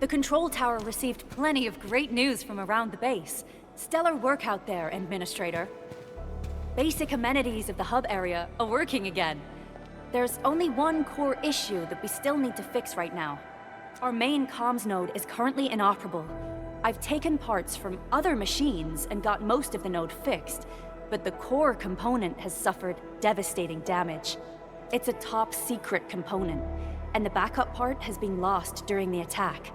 The control tower received plenty of great news from around the base. Stellar work out there, Administrator. Basic amenities of the hub area are working again. There's only one core issue that we still need to fix right now. Our main comms node is currently inoperable. I've taken parts from other machines and got most of the node fixed, but the core component has suffered devastating damage. It's a top-secret component, and the backup part has been lost during the attack.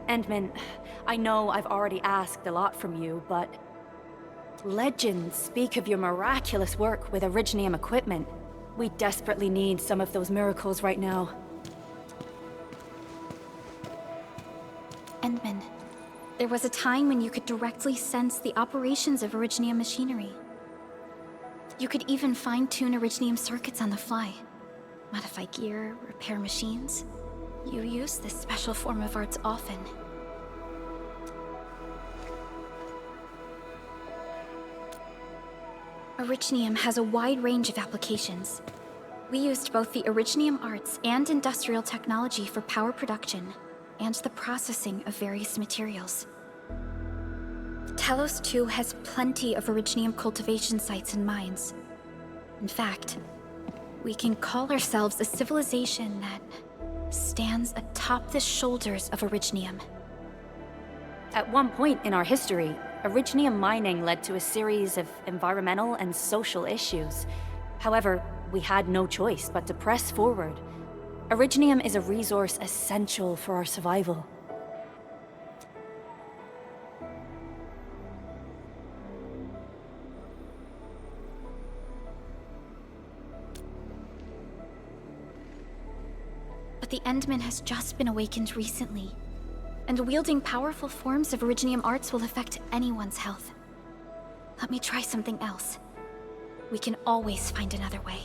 Endman, I know I've already asked a lot from you, but legends speak of your miraculous work with Originium equipment. We desperately need some of those miracles right now. Endman, there was a time when you could directly sense the operations of Originium machinery. You could even fine-tune Originium circuits on the fly. Modify gear, repair machines. You use this special form of arts often. Originium has a wide range of applications. We used both the Originium arts and industrial technology for power production and the processing of various materials. Telos 2 has plenty of Originium cultivation sites and mines. In fact, we can call ourselves a civilization that stands atop the shoulders of Originium. At one point in our history, Originium mining led to a series of environmental and social issues. However, we had no choice but to press forward. Originium is a resource essential for our survival. But the Endman has just been awakened recently, and wielding powerful forms of Originium arts will affect anyone's health. Let me try something else. We can always find another way.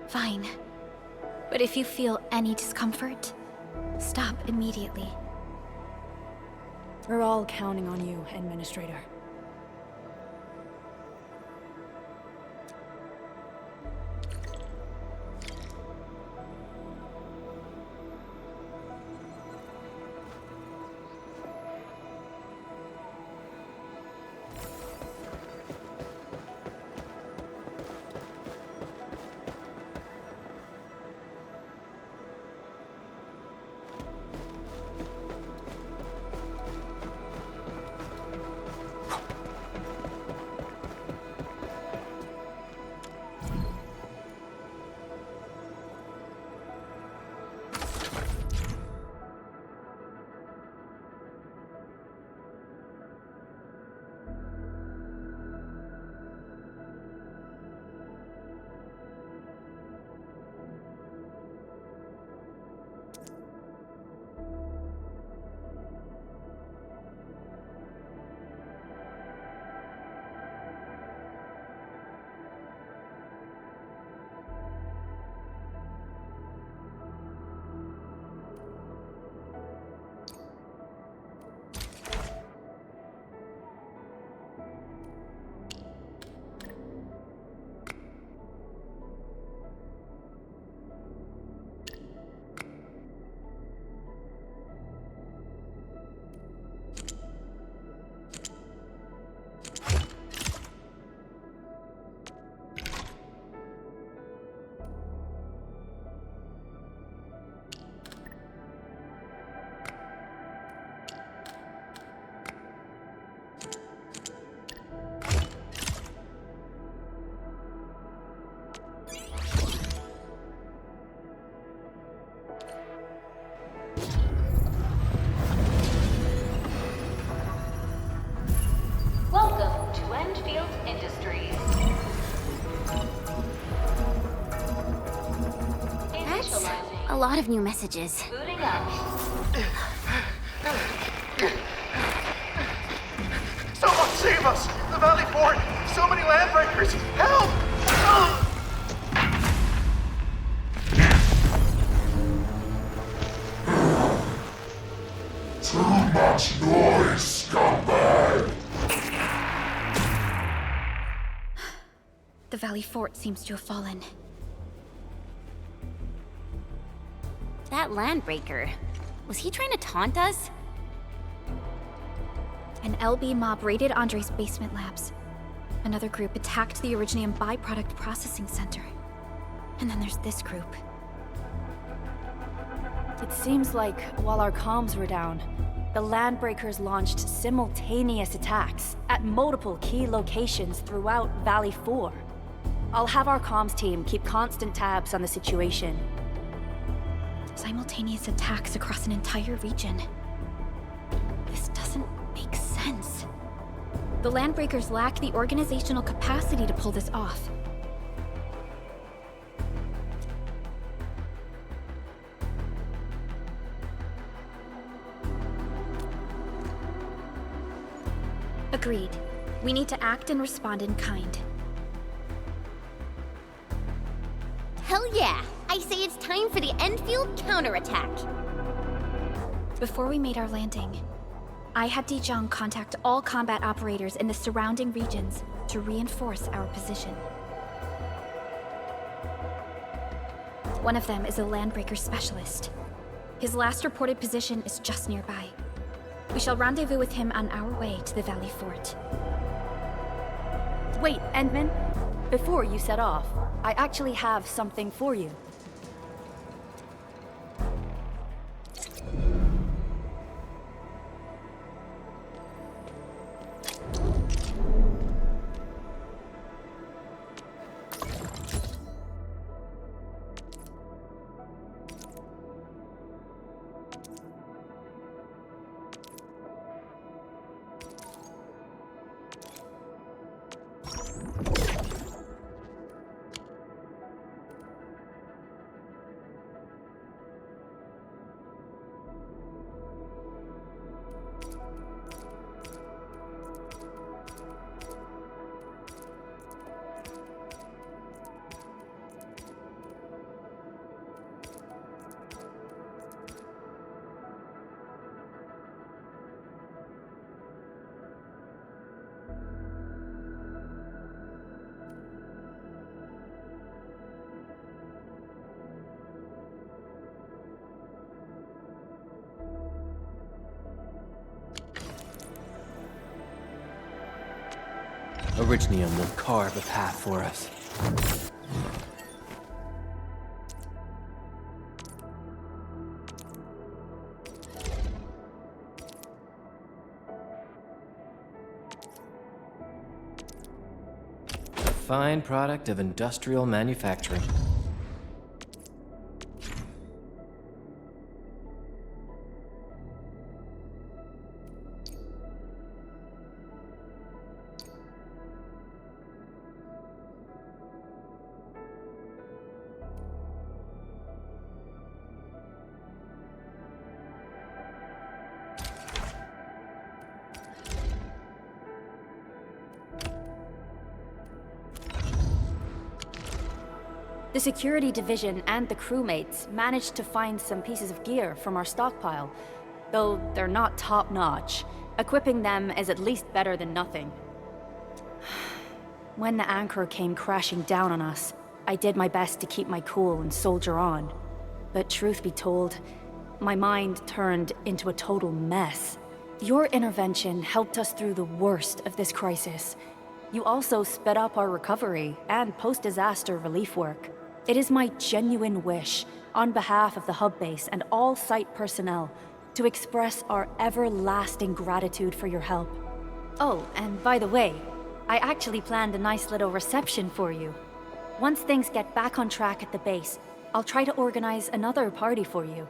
Fine. But if you feel any discomfort, stop immediately. We're all counting on you, Administrator. Welcome to Endfield Industries. That's a lot of new messages. Booting up. Someone save us! The Valley Fort! So many landbreakers! Help! Time The Valley Fort seems to have fallen. That landbreaker. Was he trying to taunt us? An LB mob raided Andre's basement labs. Another group attacked the Originium byproduct processing center. And then there's this group. It seems like while our comms were down, the Landbreakers launched simultaneous attacks at multiple key locations throughout Valley 4. I'll have our comms team keep constant tabs on the situation. Simultaneous attacks across an entire region. This doesn't make sense. The Landbreakers lack the organizational capacity to pull this off. Agreed. We need to act and respond in kind. Hell yeah! I say it's time for the Endfield counterattack. Before we made our landing, I had Dijong contact all combat operators in the surrounding regions to reinforce our position. One of them is a Landbreaker specialist. His last reported position is just nearby. We shall rendezvous with him on our way to the Valley Fort. Wait, Endman. Before you set off, I actually have something for you. Originium will carve a path for us. A fine product of industrial manufacturing. The security division and the crewmates managed to find some pieces of gear from our stockpile, though they're not top-notch. Equipping them is at least better than nothing. When the anchor came crashing down on us, I did my best to keep my cool and soldier on. But truth be told, my mind turned into a total mess. Your intervention helped us through the worst of this crisis. You also sped up our recovery and post-disaster relief work. It is my genuine wish, on behalf of the hub base and all site personnel, to express our everlasting gratitude for your help. Oh, and by the way, I actually planned a nice little reception for you. Once things get back on track at the base, I'll try to organize another party for you.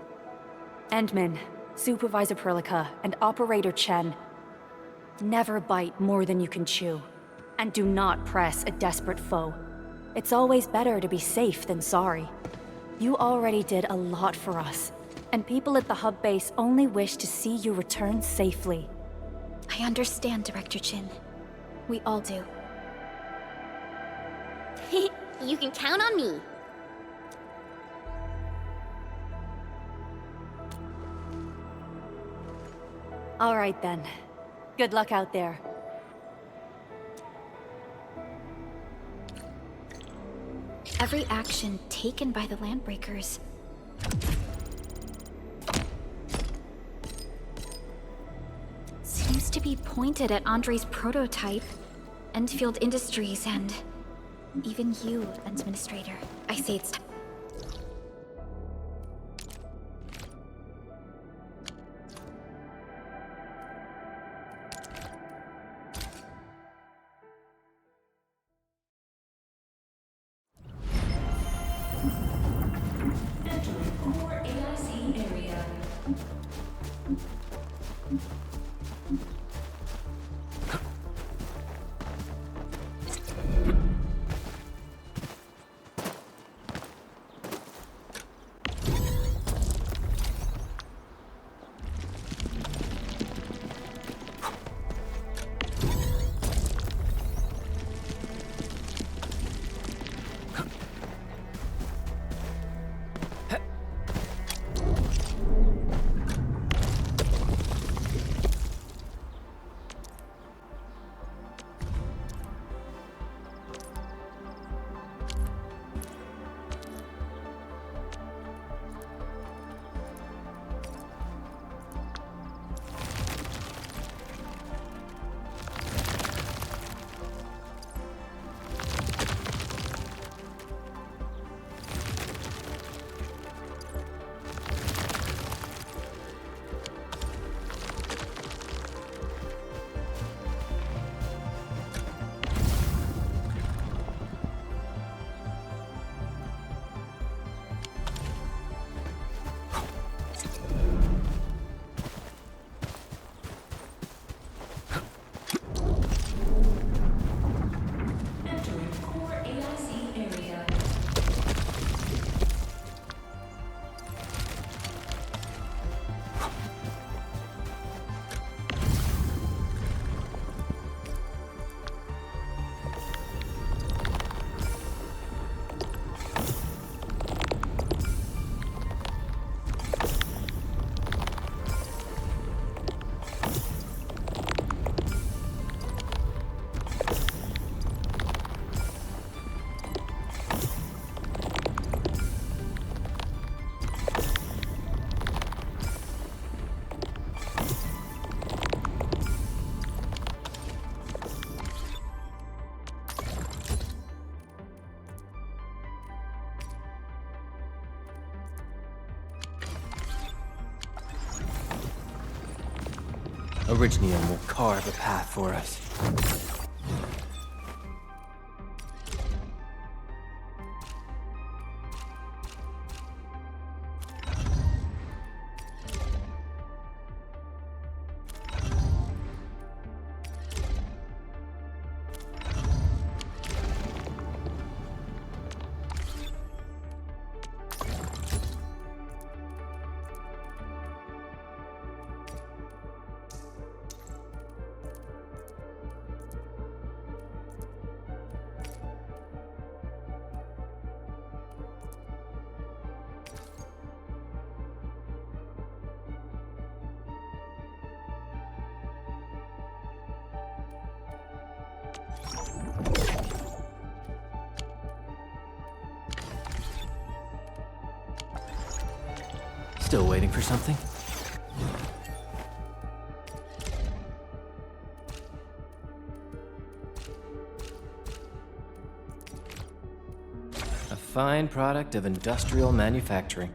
Endman, Supervisor Perlica, and Operator Chen, never bite more than you can chew. And do not press a desperate foe. It's always better to be safe than sorry. You already did a lot for us, and people at the hub base only wish to see you return safely. I understand, Director Chin. We all do. You can count on me. All right then. Good luck out there. every action taken by the Landbreakers seems to be pointed at Andre's prototype, Endfield Industries, and even you, Administrator. I say it's time. Orignium will carve a path for us. Still waiting for something? A fine product of industrial manufacturing.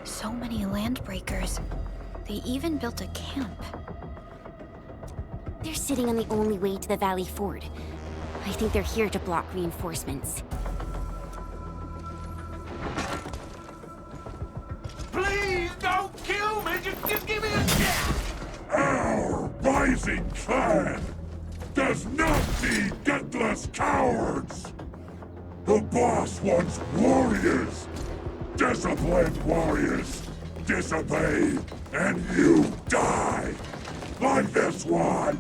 So many Landbreakers. They even built a camp. They're sitting on the only way to the Valley Ford. I think they're here to block reinforcements. Please don't kill me! Just give me a chance! Our rising clan does not need gutless cowards! The boss wants warriors! Disciplined warriors! Disobey, and you die! Like this one!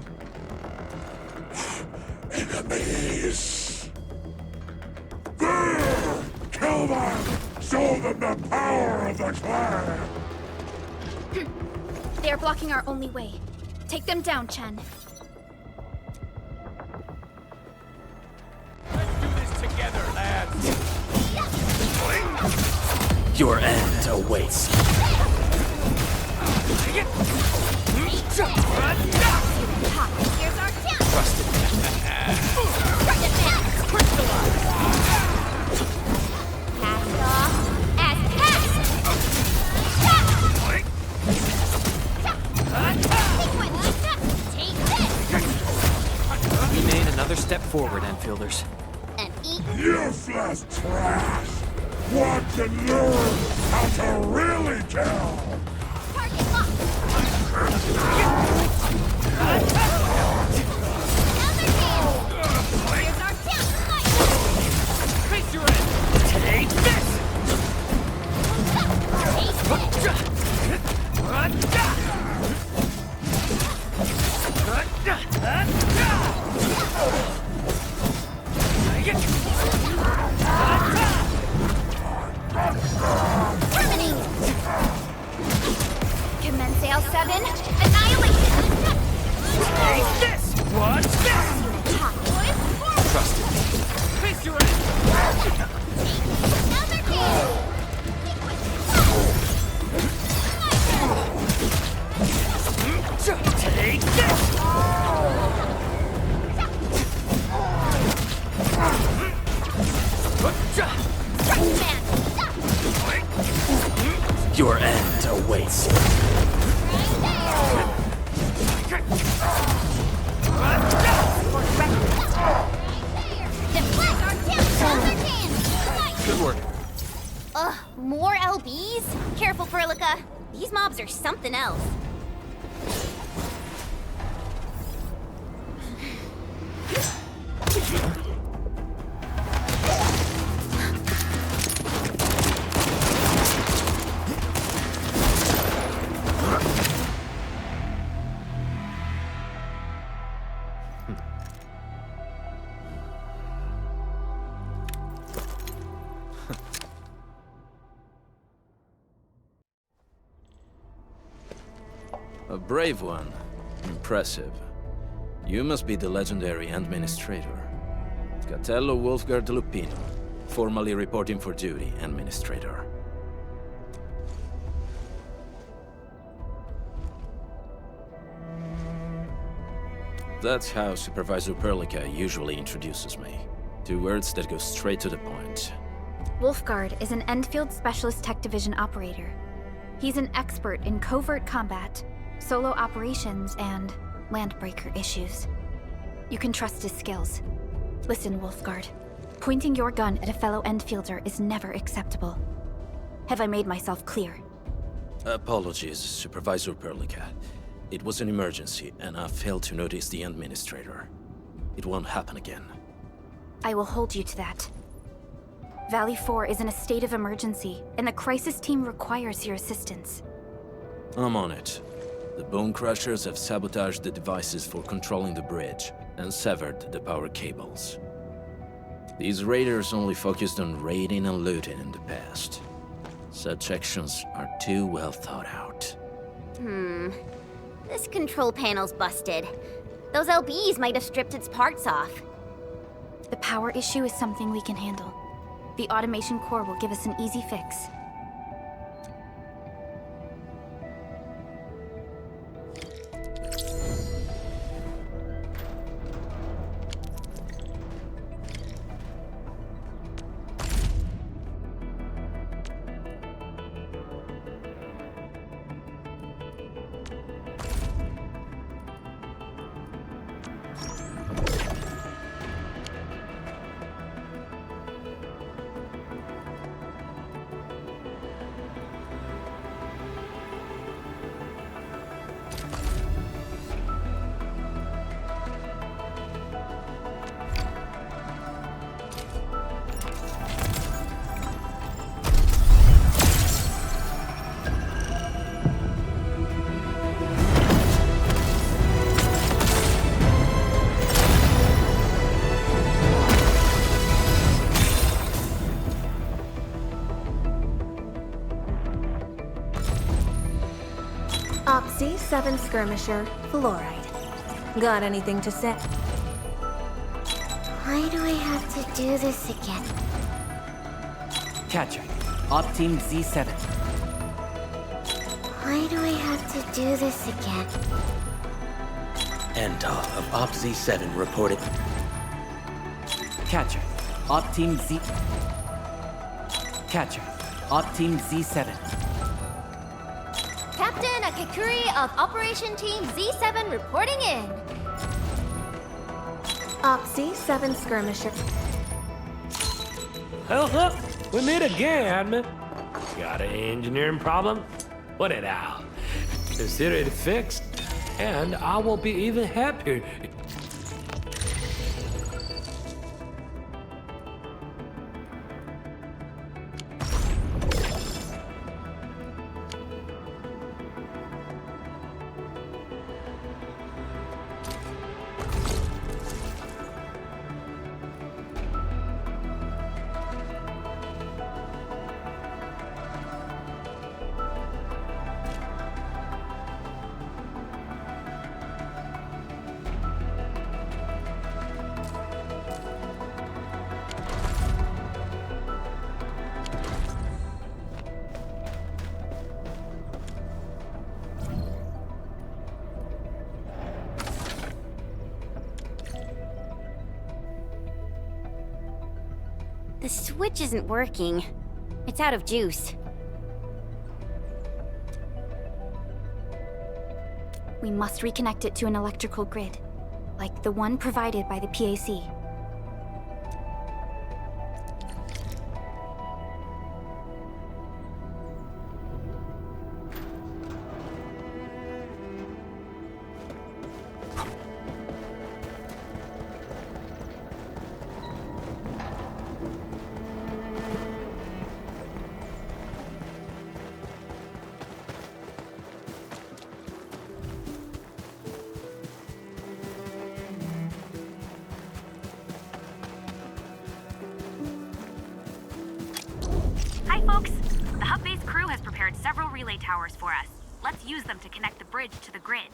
Enemies! There! Kill them! Show them the power of the clan! They are blocking our only way. Take them down, Chen. Let's do this together, lads! Your end awaits. Here's our chance! Trust it. Cast off as cast! Take this! We made another step forward, Enfielders. And eat Useless trash! Want to learn how to really kill! target lock! Here's our chance to fight! Face your end! Take this! Terminate! Commence L7, annihilation! Take this! Watch this! Hot boys, forward! Trust it. Face your end! Another kill! Take this! Man, stop! Your end awaits. Deflect our chance! Another chance! Good work. Ugh, more LBs? Careful, Prologue. These mobs are something else. A brave one. Impressive. You must be the legendary Administrator. Catello Wolfgard Lupino, formally reporting for duty, Administrator. That's how Supervisor Perlica usually introduces me. 2 words that go straight to the point. Wolfgard is an Endfield Specialist Tech Division operator. He's an expert in covert combat, solo operations, and landbreaker issues. You can trust his skills. Listen, Wolfgard. Pointing your gun at a fellow Endfielder is never acceptable. Have I made myself clear? Apologies, Supervisor Perlica. It was an emergency, and I failed to notice the Administrator. It won't happen again. I will hold you to that. Valley 4 is in a state of emergency, and the crisis team requires your assistance. I'm on it. The Bone Crushers have sabotaged the devices for controlling the bridge, and severed the power cables. These raiders only focused on raiding and looting in the past. Such actions are too well thought out. This control panel's busted. Those LBs might have stripped its parts off. The power issue is something we can handle. The automation core will give us an easy fix. C7 Skirmisher, Fluoride. Got anything to say? Why do I have to do this again? Catcher. Op Team Z7. Why do I have to do this again? Endar of Op Z7 reported. Catcher. Op Team Z. Catcher. Op Team Z7. Captain Akakuri of Operation Team Z7 reporting in. Op C7 Skirmisher. Well, we meet again. Got an engineering problem? Put it out. Consider it fixed, and I will be even happier. The switch isn't working. It's out of juice. We must reconnect it to an electrical grid, like the one provided by the PAC. Hi, folks. The hub base crew has prepared several relay towers for us. Let's use them to connect the bridge to the grid.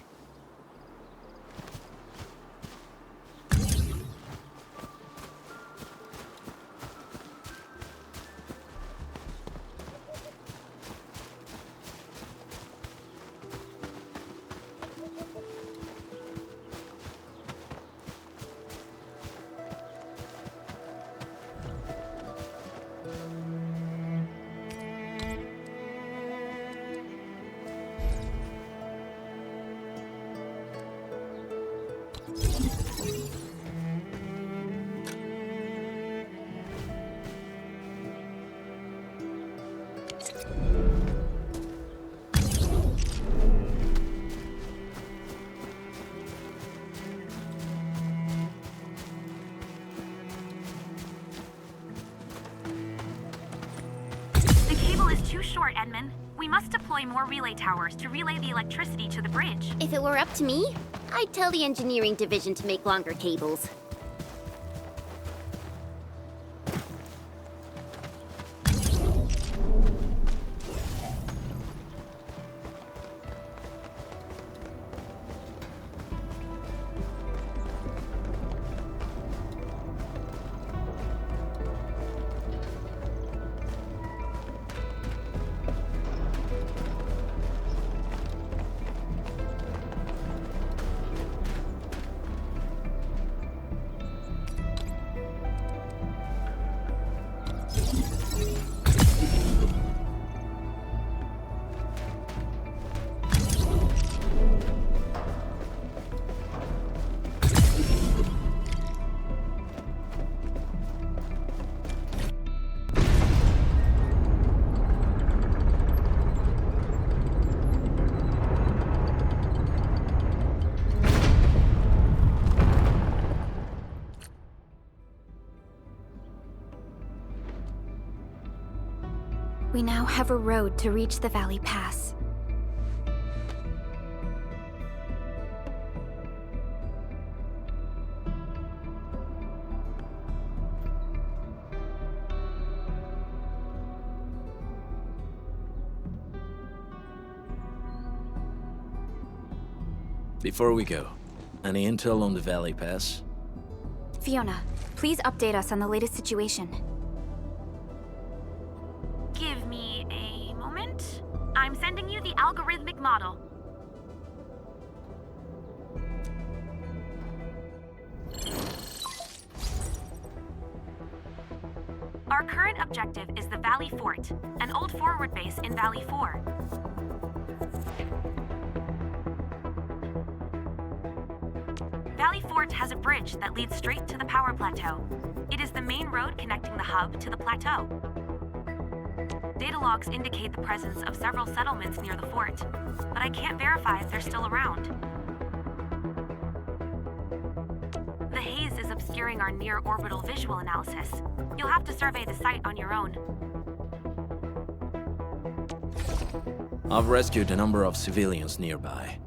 The cable is too short, Edmund. We must deploy more relay towers to relay the electricity to the bridge. If it were up to me, I'd tell the engineering division to make longer cables. We now have a road to reach the Valley Pass. Before we go, any intel on the Valley Pass? Fiona, please update us on the latest situation. Give me a moment. I'm sending you the algorithmic model. Our current objective is the Valley Fort, an old forward base in Valley 4. Valley Fort has a bridge that leads straight to the power plateau. It is the main road connecting the hub to the plateau. Data logs indicate the presence of several settlements near the fort, but I can't verify if they're still around. The haze is obscuring our near-orbital visual analysis. You'll have to survey the site on your own. I've rescued a number of civilians nearby.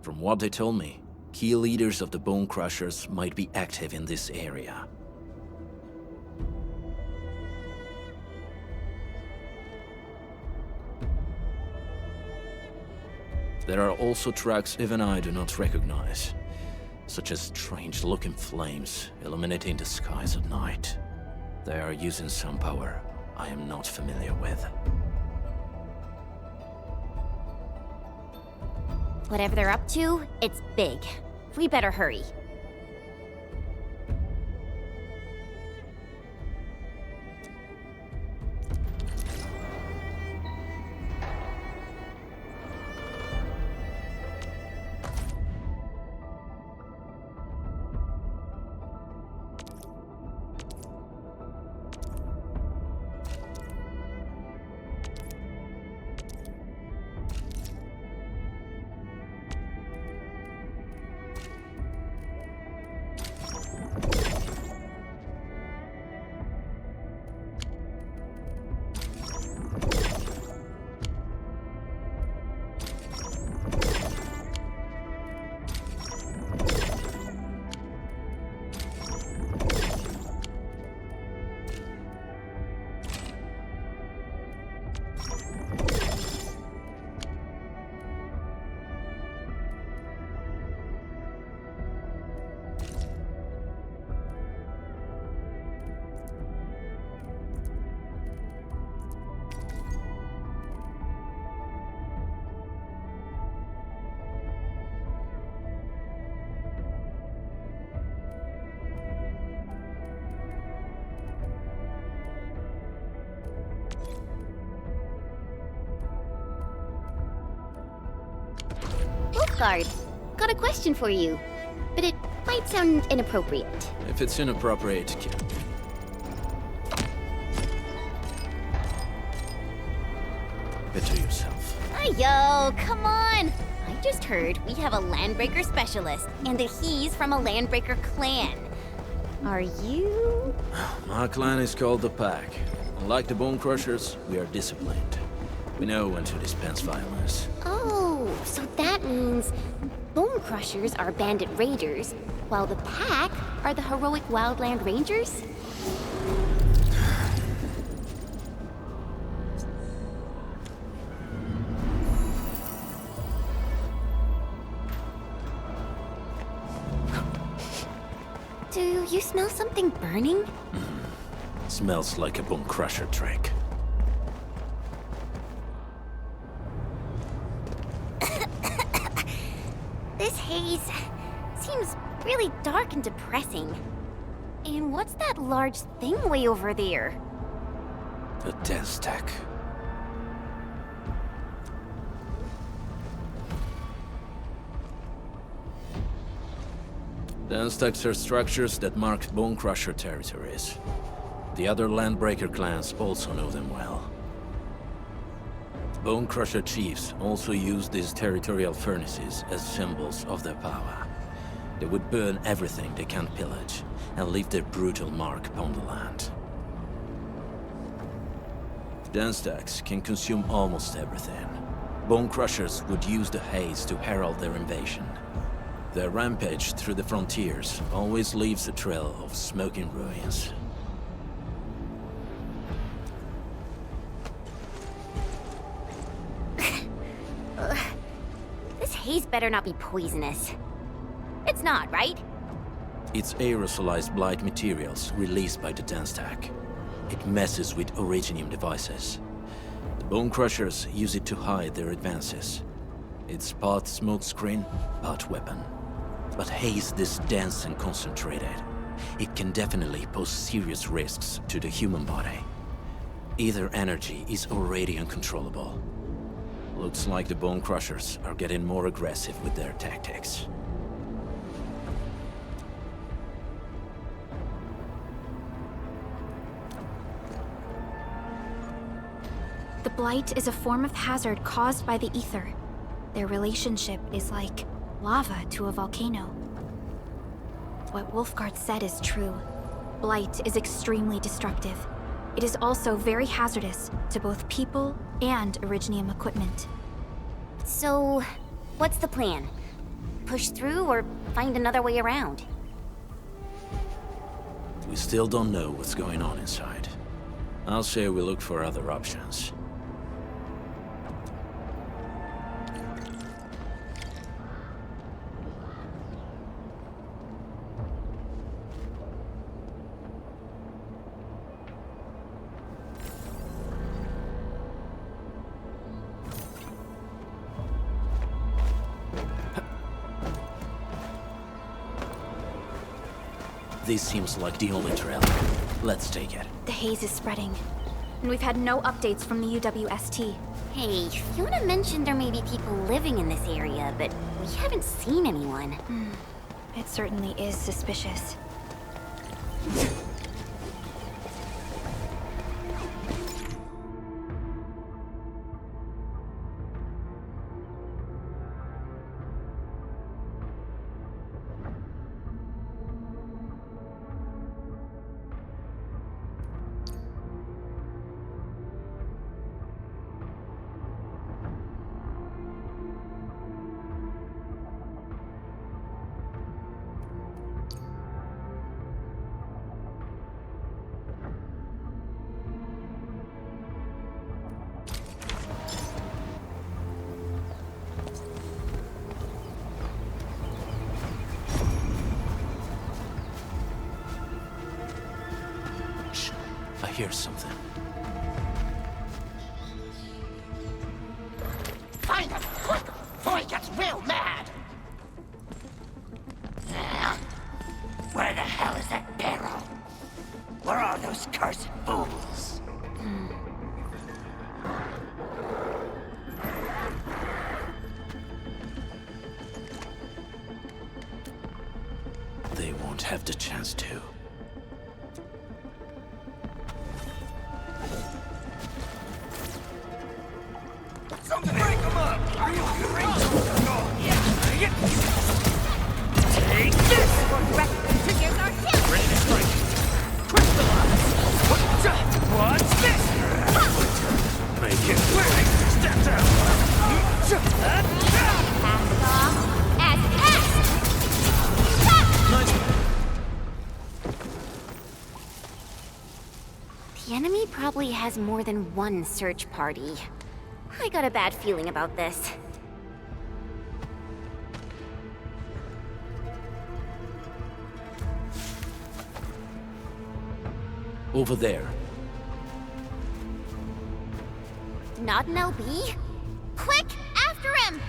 From what they told me, key leaders of the Bone Crushers might be active in this area. There are also tracks even I do not recognize, such as strange-looking flames illuminating the skies at night. They are using some power I am not familiar with. Whatever they're up to, it's big. We better hurry. Guard, got a question for you, but it might sound inappropriate. If it's inappropriate, get to yourself. Yo, come on! I just heard we have a Landbreaker specialist, and that he's from a Landbreaker clan. Are you? My clan is called the Pack. Unlike the Bone Crushers, we are disciplined. We know when to dispense violence. Oh, so that means Bone Crushers are bandit raiders, while the Pack are the heroic wildland rangers? Do you smell something burning? Smells like a Bone Crusher trick. This haze seems really dark and depressing. And what's that large thing way over there? A dense stack. Dense stacks are structures that mark Bone Crusher territories. The other Landbreaker clans also know them well. Bone Crusher chiefs also use these territorial furnaces as symbols of their power. They would burn everything they can't pillage, and leave their brutal mark upon the land. Dense stacks can consume almost everything. Bone Crushers would use the haze to herald their invasion. Their rampage through the frontiers always leaves a trail of smoking ruins. This haze better not be poisonous. It's not, right? It's aerosolized blight materials released by the dense stack. It messes with Originium devices. The Bone Crushers use it to hide their advances. It's part smokescreen, part weapon. But haze this dense and concentrated. It can definitely pose serious risks to the human body. Either energy is already uncontrollable. Looks like the Bone Crushers are getting more aggressive with their tactics. The Blight is a form of hazard caused by the ether. Their relationship is like lava to a volcano. What Wolfguard said is true. Blight is extremely destructive. It is also very hazardous to both people and Originium equipment. So, what's the plan? Push through or find another way around? We still don't know what's going on inside. I'll say we look for other options. This seems like the only trail. Let's take it. The haze is spreading, and we've had no updates from the UWST. Hey, Fiona mentioned there may be people living in this area, but we haven't seen anyone. It certainly is suspicious. I hear something. Find him, quick, before he gets real mad! Where the hell is that barrel? Where are those cursed fools? They won't have the chance to. Something break them up! Are you crazy? Take this! Triggers are hit! Ready to strike! Crystallize! What's this? Make it quick! Step down! Pass off as cast! The enemy probably has more than one search party. I got a bad feeling about this. Over there. Not an LB? Quick, after him!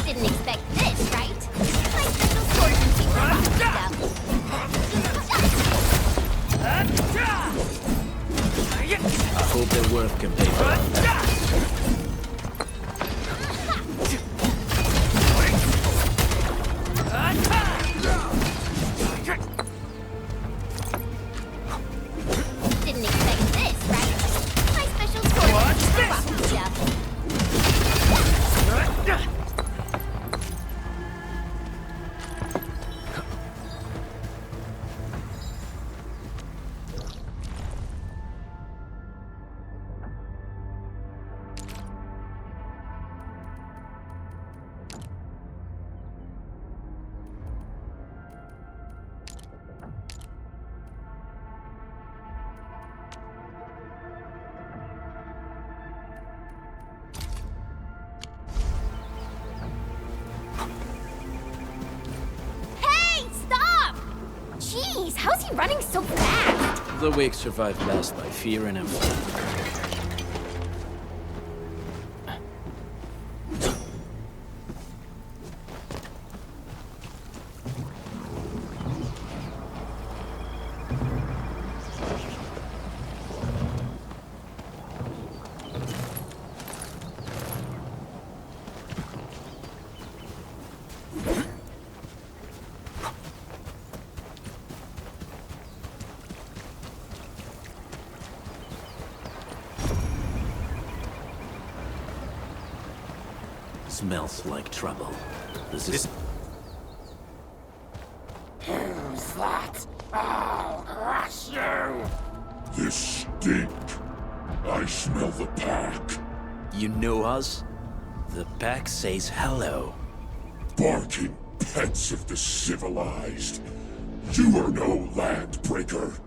Didn't expect this, right? My special swordsman team I hope their worth can pay for it. Didn't expect this, right? My special swordsman team how's he running so fast? The weak survive best by fear and empathy. Smells like trouble. This is... Who's that? I'll crush you! This stink. I smell the pack. You know us? The pack says hello. Barking pets of the civilized. You are no landbreaker.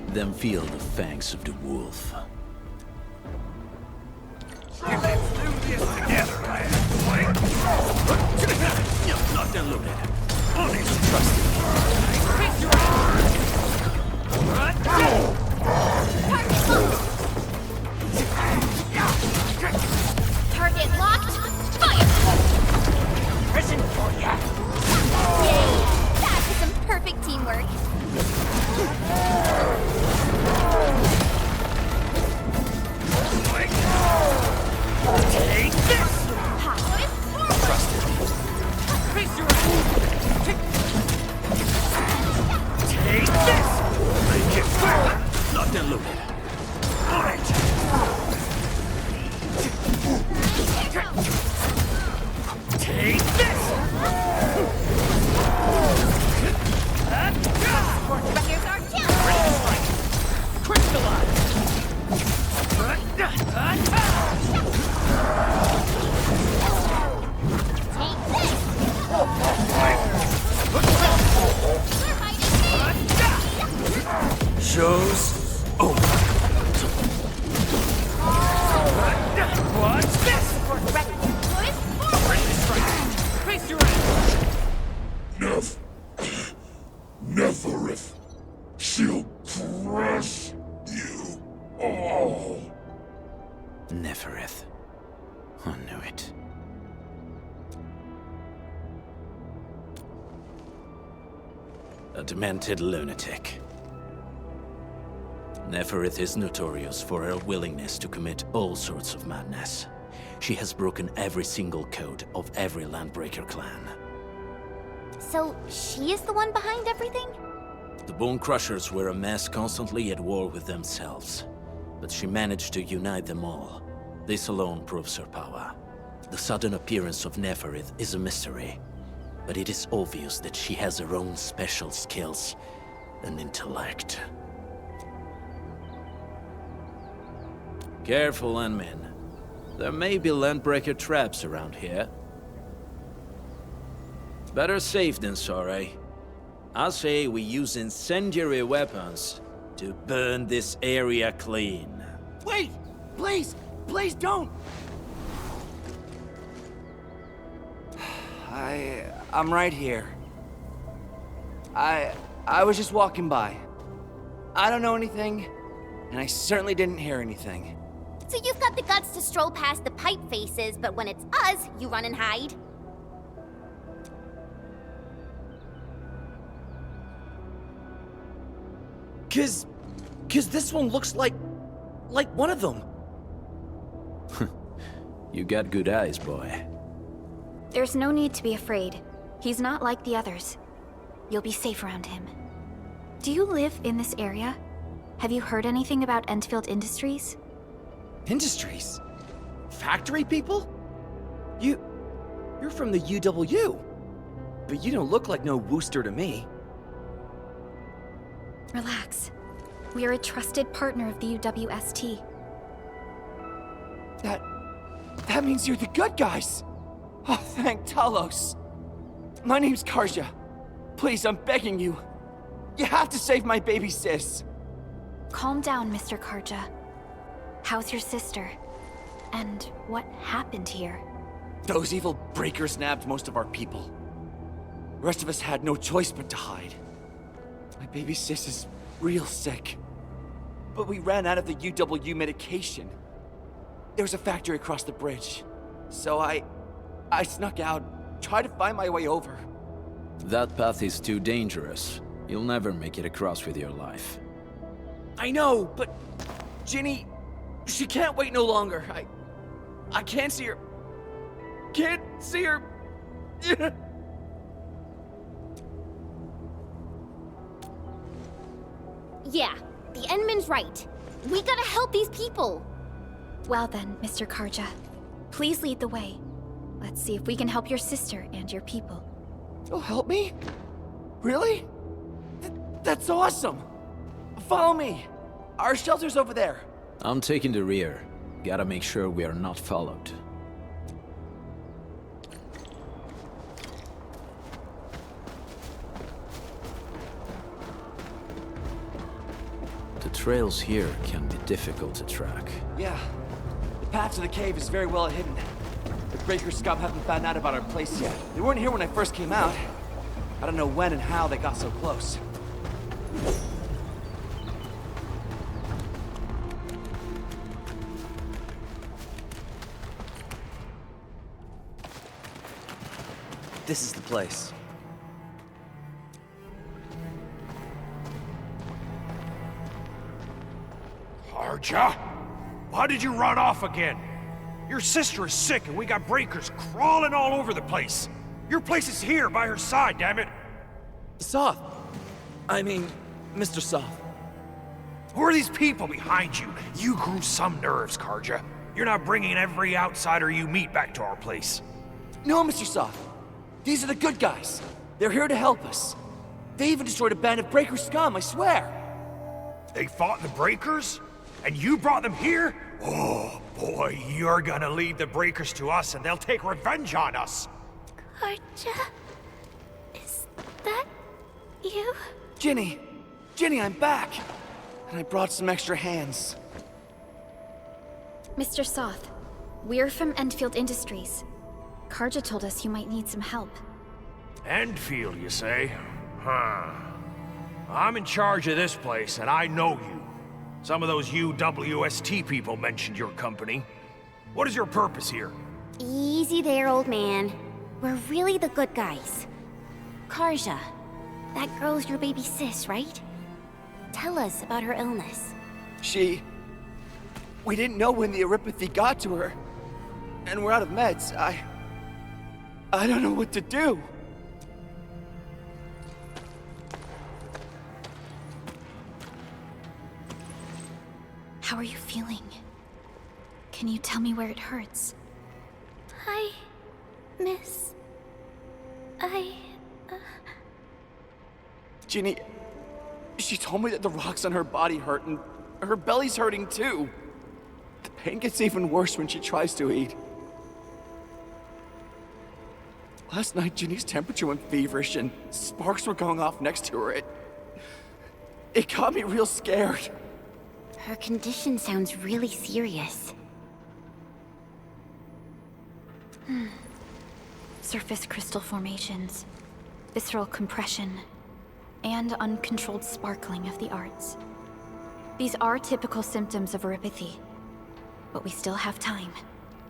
Then feel the fangs of the wolf. Let's do this together, lad. Not then look at him. Honest, trusted. Target locked. Fire! Prison for ya! Yay! That was some perfect teamwork. Take this! Trusted. Face your Take this! Make it quick! Not then look at him. Alright! Take this! Here's our chance. Crystallize! Show's over. What's this? Face your Neferith. She'll crush you all. Neferith. I knew it. A demented lunatic. Neferith is notorious for her willingness to commit all sorts of madness. She has broken every single code of every Landbreaker clan. So, she is the one behind everything? The Bone Crushers were a mess constantly at war with themselves. But she managed to unite them all. This alone proves her power. The sudden appearance of Neferith is a mystery. But it is obvious that she has her own special skills and intellect. Careful, Landmen. There may be Landbreaker traps around here. Better safe than sorry. I say we use incendiary weapons to burn this area clean. Wait! Please! Please don't! I'm right here. I was just walking by. I don't know anything, and I certainly didn't hear anything. So you've got the guts to stroll past the pipe faces, but when it's us, you run and hide? Cause this one looks like one of them. You got good eyes, boy. There's no need to be afraid. He's not like the others. You'll be safe around him. Do you live in this area? Have you heard anything about Endfield Industries? Industries? Factory people? You're from the UW. But you don't look like no Wooster to me. Relax. We are a trusted partner of the UWST. That means you're the good guys! Oh, thank Talos. My name's Karja. Please, I'm begging you. You have to save my baby sis. Calm down, Mr. Karja. How's your sister? And what happened here? Those evil breakers nabbed most of our people. The rest of us had no choice but to hide. My baby sis is real sick. But we ran out of the UW medication. There was a factory across the bridge. So I snuck out, tried to find my way over. That path is too dangerous. You'll never make it across with your life. I know, but Ginny, she can't wait no longer. I can't see her. Can't see her. Yeah, the Endman's right. We gotta help these people. Well then, Mr. Karja, please lead the way. Let's see if we can help your sister and your people. You'll help me? Really? That's awesome! Follow me! Our shelter's over there. I'm taking the rear. Gotta make sure we are not followed. The trails here can be difficult to track. Yeah. The path to the cave is very well hidden. The Breaker scum haven't found out about our place yet. They weren't here when I first came out. I don't know when and how they got so close. This is the place. Karja? Why did you run off again? Your sister is sick and we got breakers crawling all over the place. Your place is here by her side, damn it. Soth. I mean, Mr. Soth. Who are these people behind you? You grew some nerves, Karja. You're not bringing every outsider you meet back to our place. No, Mr. Soth. These are the good guys. They're here to help us. They even destroyed a band of Breaker scum, I swear. They fought the breakers? And you brought them here? Oh, boy, you're gonna leave the breakers to us and they'll take revenge on us. Karja? Is that you? Ginny! Ginny, I'm back! And I brought some extra hands. Mr. Soth, we're from Endfield Industries. Karja told us you might need some help. Endfield, you say? Huh. I'm in charge of this place, and I know you. Some of those UWST people mentioned your company. What is your purpose here? Easy there, old man. We're really the good guys. Karja, that girl's your baby sis, right? Tell us about her illness. We didn't know when the erypathy got to her. And we're out of meds. I don't know what to do. How are you feeling? Can you tell me where it hurts? Hi, miss. Ginny, she told me that the rocks on her body hurt and her belly's hurting too. The pain gets even worse when she tries to eat. Last night, Ginny's temperature went feverish and sparks were going off next to her. It got me real scared. Her condition sounds really serious. Surface crystal formations, visceral compression, and uncontrolled sparkling of the arts. These are typical symptoms of erypathy, but we still have time.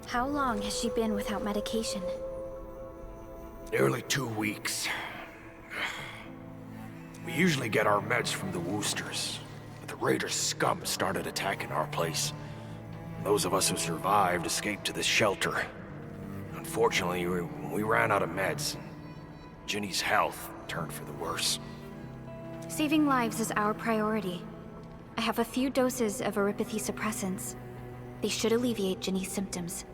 How long has she been without medication? Nearly 2 weeks. We usually get our meds from the Woosters, but the Raiders scum started attacking our place. Those of us who survived escaped to this shelter. Unfortunately, we ran out of meds. Ginny's health turned for the worse. Saving lives is our priority. I have a few doses of erypathy suppressants. They should alleviate Ginny's symptoms.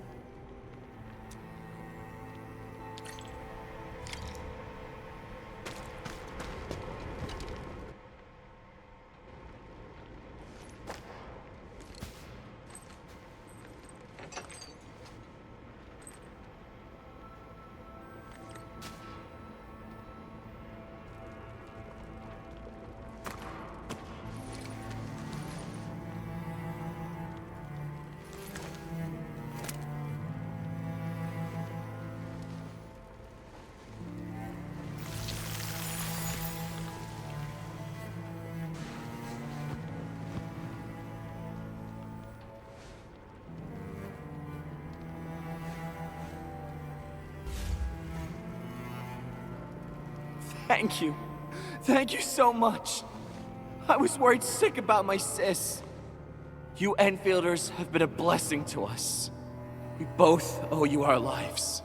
Thank you. Thank you so much. I was worried sick about my sis. You Enfielders have been a blessing to us. We both owe you our lives.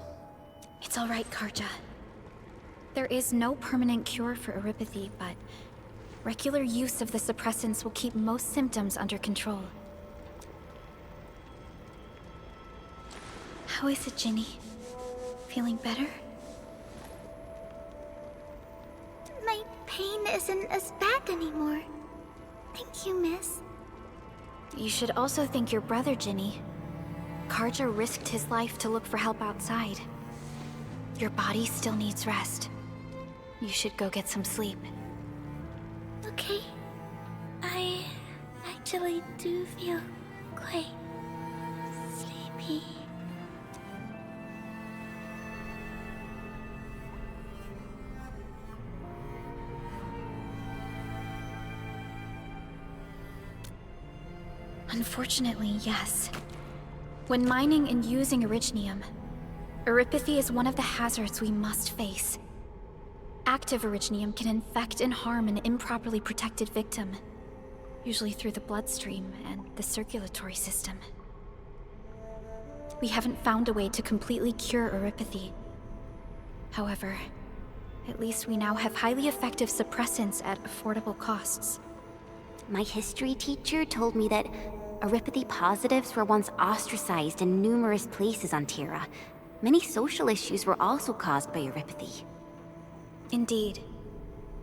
It's all right, Karja. There is no permanent cure for erypathy, but regular use of the suppressants will keep most symptoms under control. How is it, Ginny? Feeling better? My pain isn't as bad anymore. Thank you, miss. You should also thank your brother, Ginny. Karja risked his life to look for help outside. Your body still needs rest. You should go get some sleep. Okay. I actually do feel quite sleepy. Unfortunately, yes. When mining and using Originium, erypathy is one of the hazards we must face. Active Originium can infect and harm an improperly protected victim, usually through the bloodstream and the circulatory system. We haven't found a way to completely cure erypathy. However, at least we now have highly effective suppressants at affordable costs. My history teacher told me that erypathy positives were once ostracized in numerous places on Terra. Many social issues were also caused by erypathy. Indeed.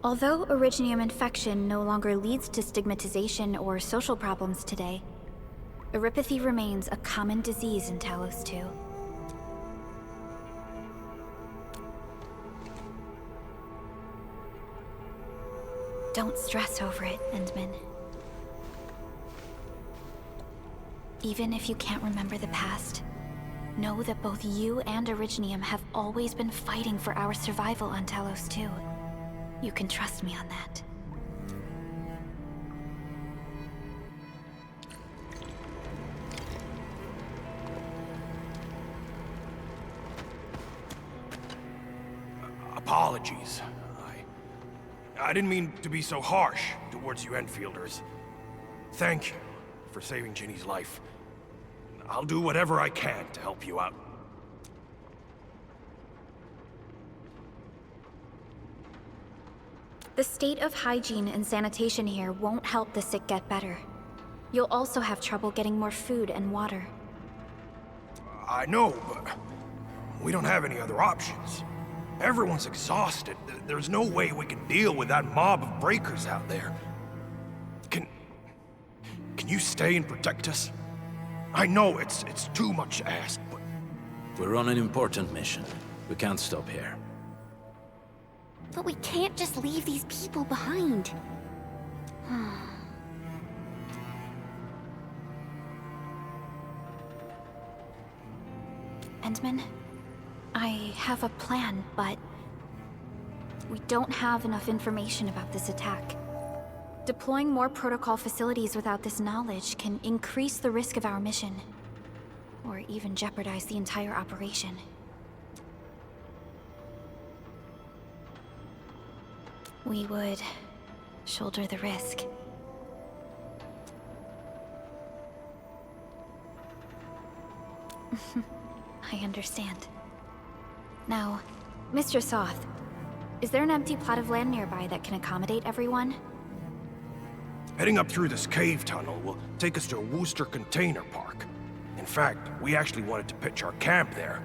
Although Originium infection no longer leads to stigmatization or social problems today, erypathy remains a common disease in Talos 2. Don't stress over it, Endman. Even if you can't remember the past, know that both you and Originium have always been fighting for our survival on Talos 2. You can trust me on that. Apologies. I didn't mean to be so harsh towards you Enfielders. Thank you for saving Ginny's life. I'll do whatever I can to help you out. The state of hygiene and sanitation here won't help the sick get better. You'll also have trouble getting more food and water. I know, but we don't have any other options. Everyone's exhausted. There's no way we can deal with that mob of breakers out there. Can you stay and protect us? I know it's too much to ask, but... We're on an important mission. We can't stop here. But we can't just leave these people behind. Endman, I have a plan, but we don't have enough information about this attack. Deploying more protocol facilities without this knowledge can increase the risk of our mission, or even jeopardize the entire operation. We would shoulder the risk. I understand. Now, Mr. Soth, is there an empty plot of land nearby that can accommodate everyone? Heading up through this cave tunnel will take us to a Wooster container park. In fact, we actually wanted to pitch our camp there.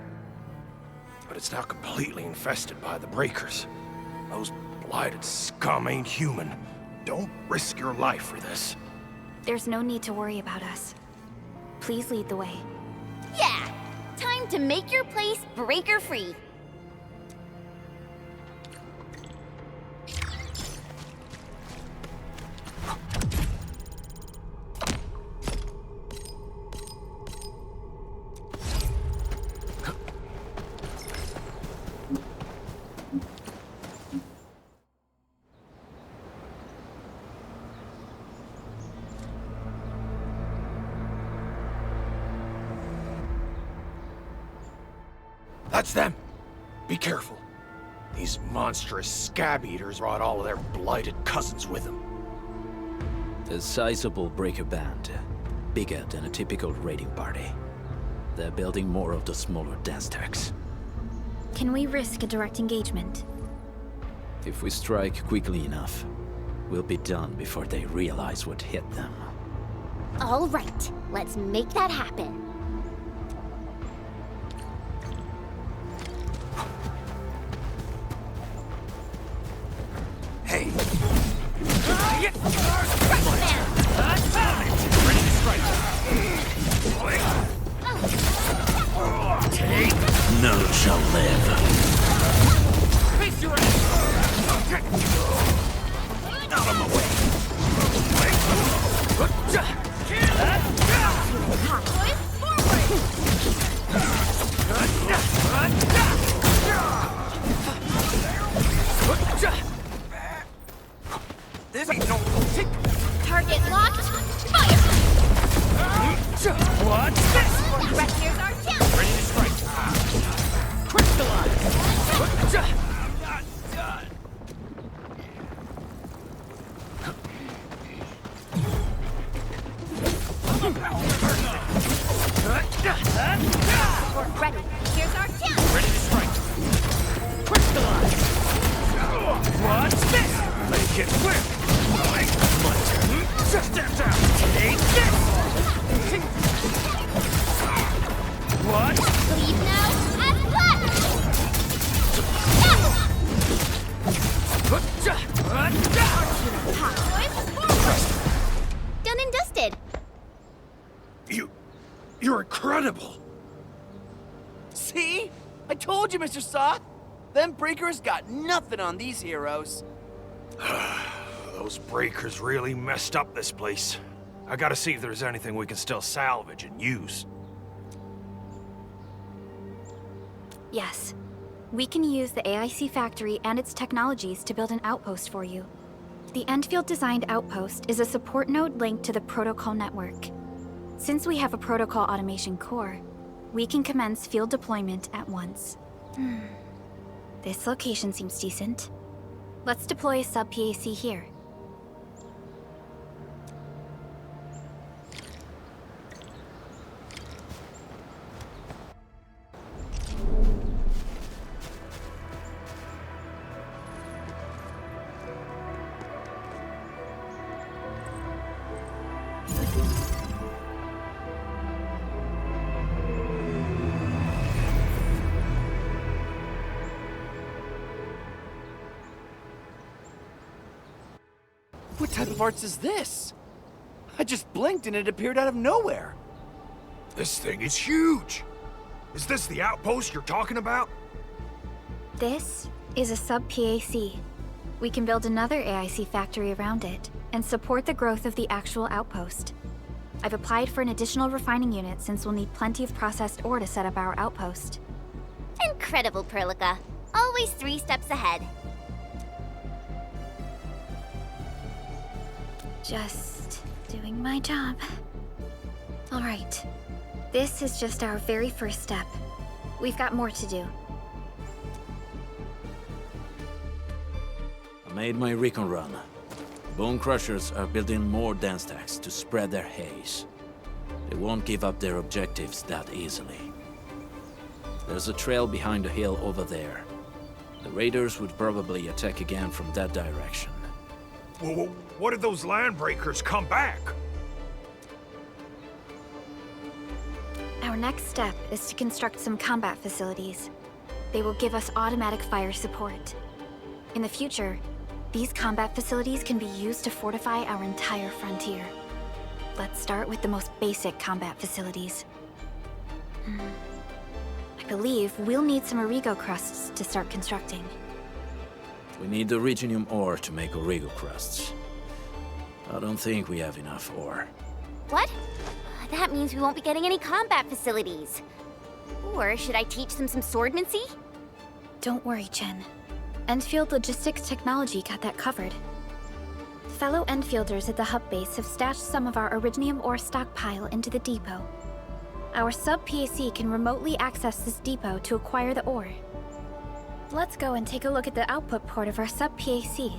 But it's now completely infested by the breakers. Those blighted scum ain't human. Don't risk your life for this. There's no need to worry about us. Please lead the way. Yeah! Time to make your place breaker-free. That's them. Be careful. These monstrous scab eaters brought all of their blighted cousins with them. A sizable breaker band, bigger than a typical raiding party. They're building more of the smaller dance stacks. Can we risk a direct engagement? If we strike quickly enough, we'll be done before they realize what hit them. All right, let's make that happen. Hey! None shall live. Face your ass! Out of my way! This ain't no... Target locked. Fire! What's this? Here's our chance. Ready to strike. Crystallize! We're ready. Here's our chance. Ready to strike. Crystallize! What's this? Make it quick! My turn. Step down! Take this! What? Leave now and left! Done and dusted. You're incredible! See? I told you, Mr. Saw! Them breakers got nothing on these heroes. Those breakers really messed up this place. I gotta see if there's anything we can still salvage and use. Yes. We can use the AIC factory and its technologies to build an outpost for you. The Endfield designed outpost is a support node linked to the protocol network. Since we have a protocol automation core, we can commence field deployment at once. This location seems decent. Let's deploy a sub-PAC here. What type of arts is this? I just blinked and it appeared out of nowhere. This thing is huge! Is this the outpost you're talking about? This is a sub-PAC. We can build another AIC factory around it and support the growth of the actual outpost. I've applied for an additional refining unit since we'll need plenty of processed ore to set up our outpost. Incredible, Prologue. Always 3 steps ahead. Just doing my job. All right. This is just our very first step. We've got more to do. I made my recon run. Bone Crushers are building more dance stacks to spread their haze. They won't give up their objectives that easily. There's a trail behind the hill over there. The raiders would probably attack again from that direction. Well, what if those landbreakers come back? Our next step is to construct some combat facilities. They will give us automatic fire support. In the future, these combat facilities can be used to fortify our entire frontier. Let's start with the most basic combat facilities. I believe we'll need some Origo crusts to start constructing. We need the Reginium ore to make Origo crusts. I don't think we have enough ore. What? That means we won't be getting any combat facilities. Or should I teach them some swordmancy? Don't worry, Chen. Endfield Logistics Technology got that covered. Fellow Enfielders at the hub base have stashed some of our Originium ore stockpile into the depot. Our sub-PAC can remotely access this depot to acquire the ore. let's go and take a look at the output port of our sub-PAC.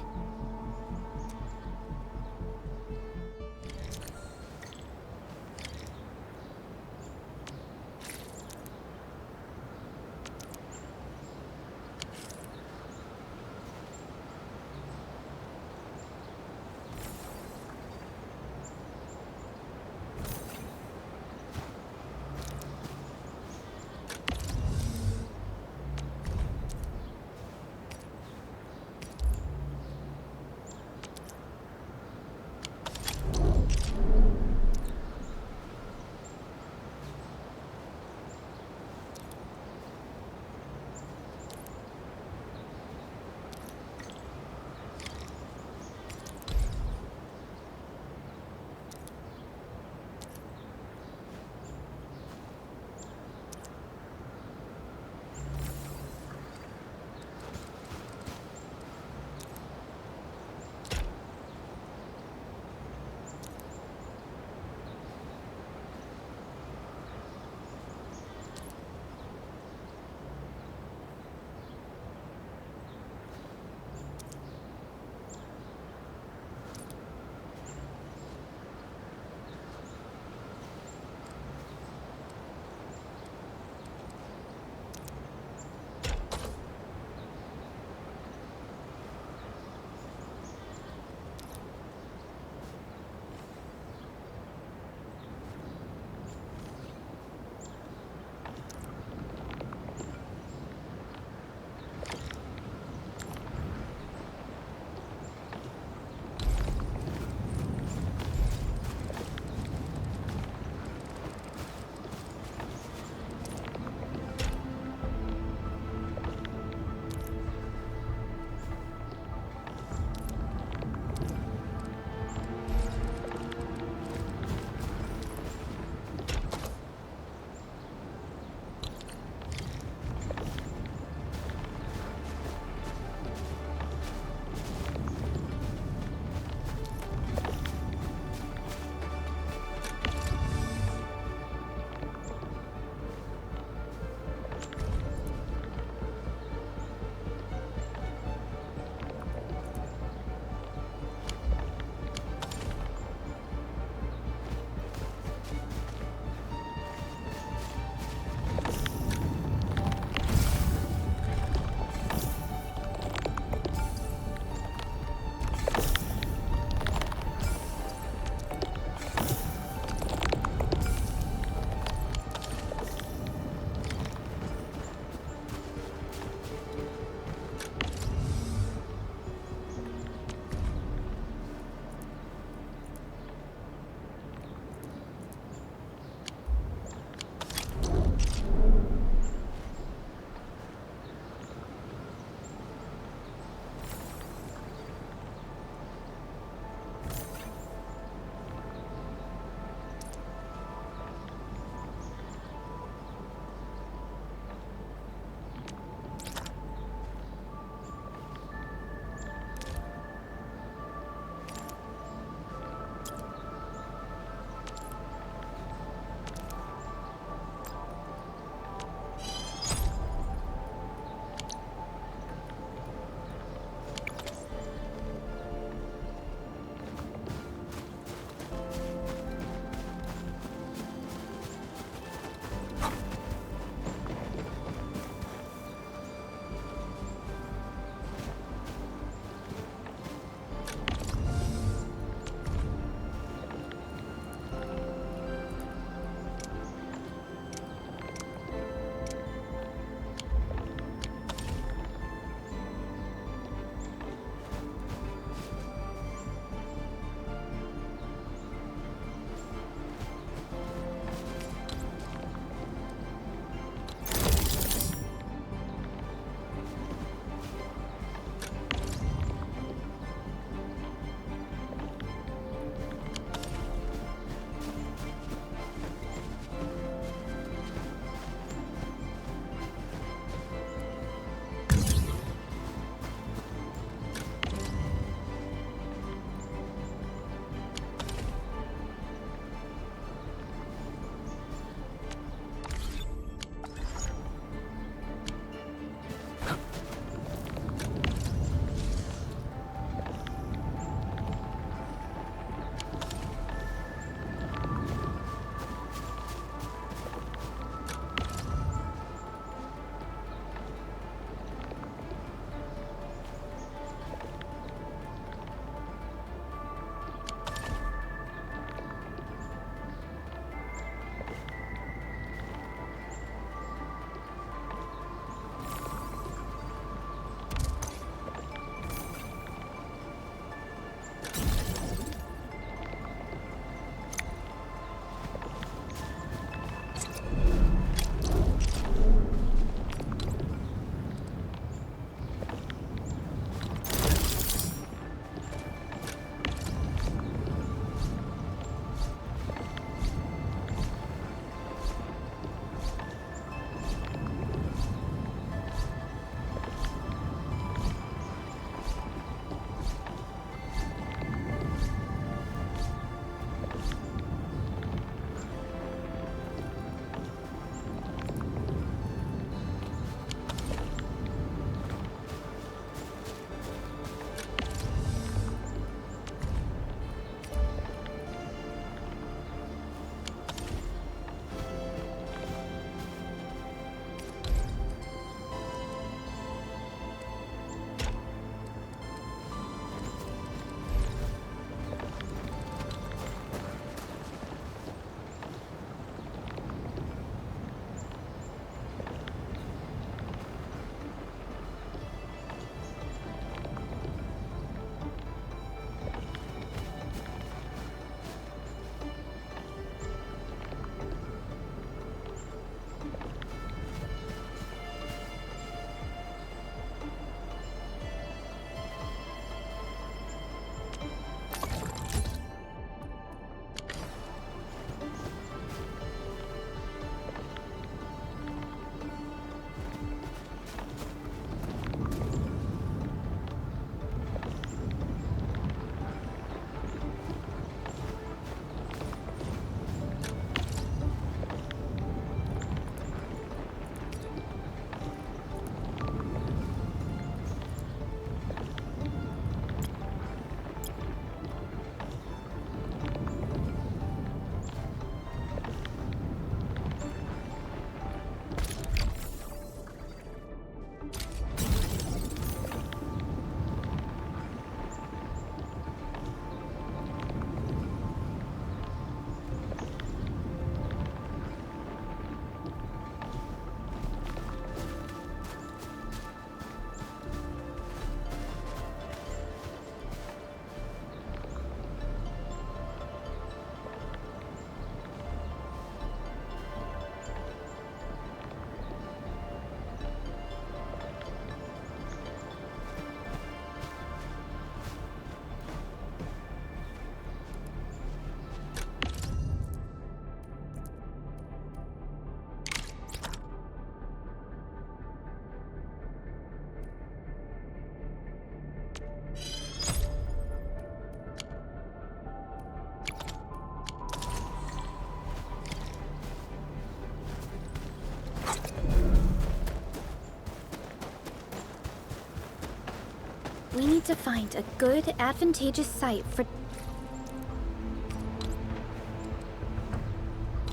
We need to find a good, advantageous site for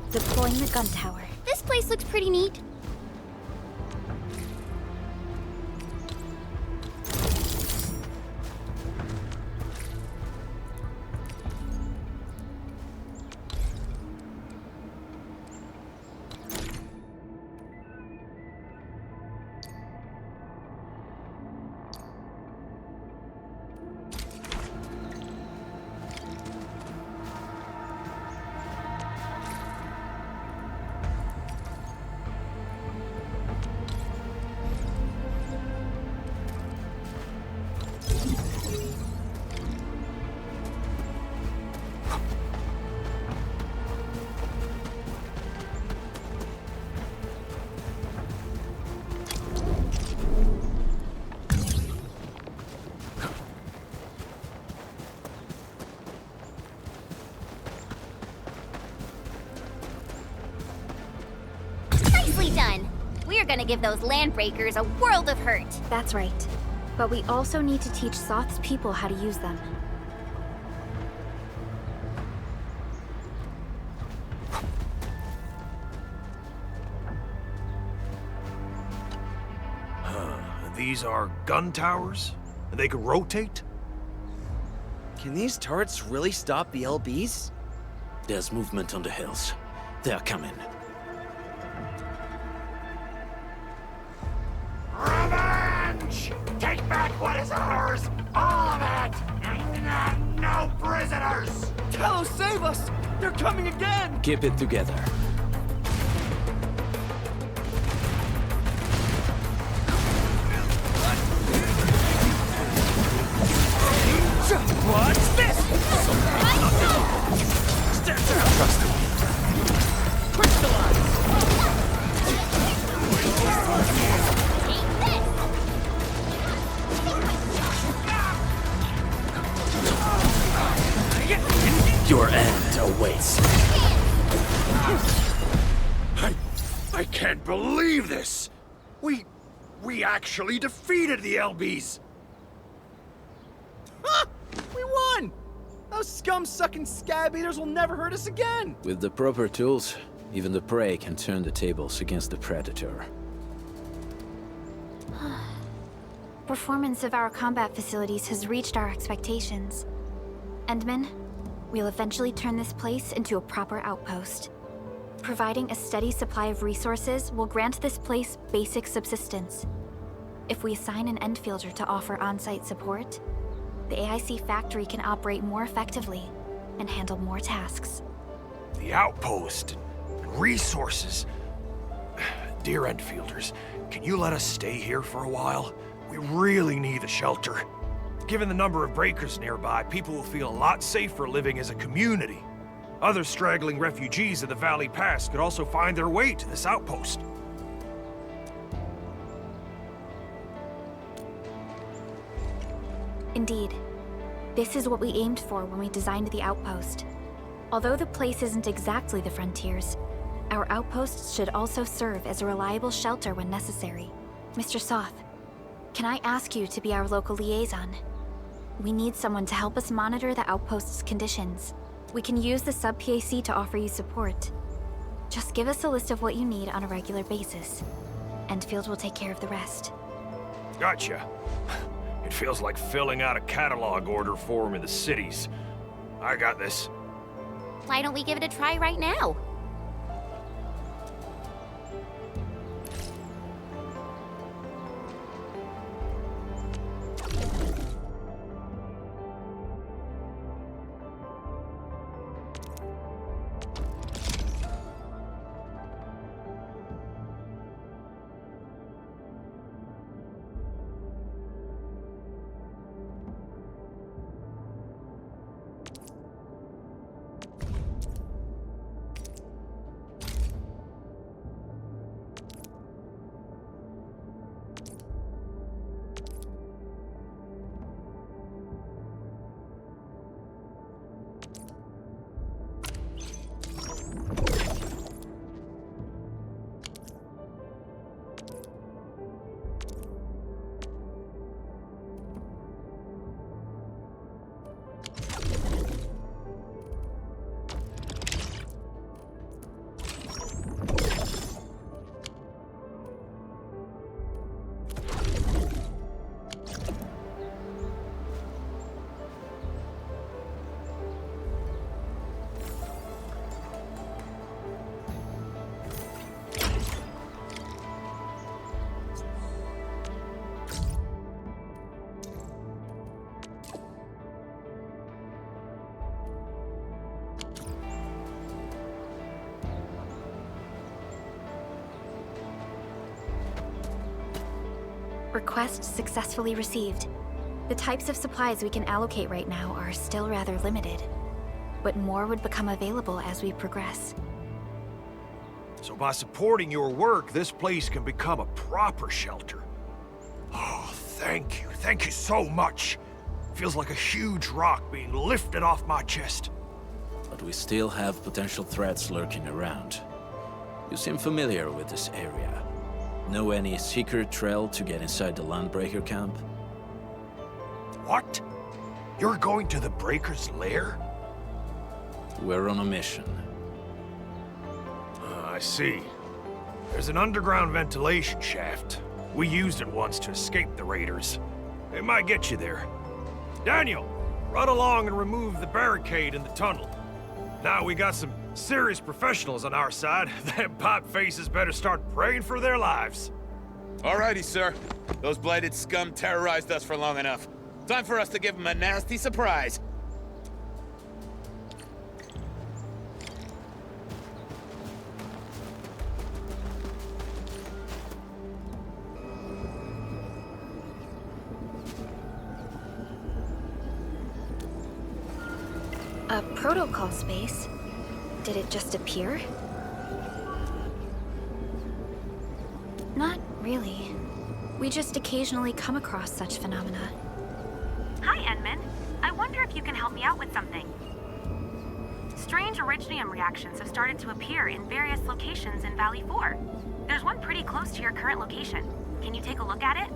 deploying the gun tower. This place looks pretty neat. Nicely done. We're gonna give those landbreakers a world of hurt. That's right. But we also need to teach Soth's people how to use them. These are gun towers? And they can rotate? Can these turrets really stop the LBs? There's movement on the hills. They're coming. Revenge! Take back what is ours! All of it! No prisoners! Talos, save us! They're coming again! Keep it together. What's this? Stand down! Trust me. Crystallize! Your end awaits. I can't believe this! We actually defeated the LBs! Ha! We won! Those scum-sucking scab eaters will never hurt us again! With the proper tools, even the prey can turn the tables against the predator. Performance of our combat facilities has reached our expectations. Endman, we'll eventually turn this place into a proper outpost. Providing a steady supply of resources will grant this place basic subsistence. If we assign an Endfielder to offer on-site support, the AIC factory can operate more effectively and handle more tasks. The outpost and resources. Dear Endfielders, can you let us stay here for a while? We really need the shelter. Given the number of breakers nearby, people will feel a lot safer living as a community. Other straggling refugees of the Valley Pass could also find their way to this outpost. Indeed. This is what we aimed for when we designed the outpost. Although the place isn't exactly the frontiers, our outposts should also serve as a reliable shelter when necessary. Mr. Soth, can I ask you to be our local liaison? We need someone to help us monitor the outpost's conditions. We can use the sub-PAC to offer you support. Just give us a list of what you need on a regular basis. Endfield will take care of the rest. Gotcha. It feels like filling out a catalog order form in the cities. I got this. Why don't we give it a try right now? Request successfully received. The types of supplies we can allocate right now are still rather limited, but more would become available as we progress. So by supporting your work, this place can become a proper shelter. Oh, thank you. Thank you so much. Feels like a huge rock being lifted off my chest. But we still have potential threats lurking around. You seem familiar with this area. Know any secret trail to get inside the Landbreaker camp? What? You're going to the Breaker's lair? We're on a mission. I see. There's an underground ventilation shaft. We used it once to escape the raiders. It might get you there. Daniel, run along and remove the barricade in the tunnel. Now we got some serious professionals on our side. Them pipe faces better start praying for their lives. Alrighty, sir. Those blighted scum terrorized us for long enough. Time for us to give them a nasty surprise. A protocol space? Did it just appear? Not really. We just occasionally come across such phenomena. Hi, Edmund. I wonder if you can help me out with something. Strange originium reactions have started to appear in various locations in Valley 4. There's one pretty close to your current location. Can you take a look at it?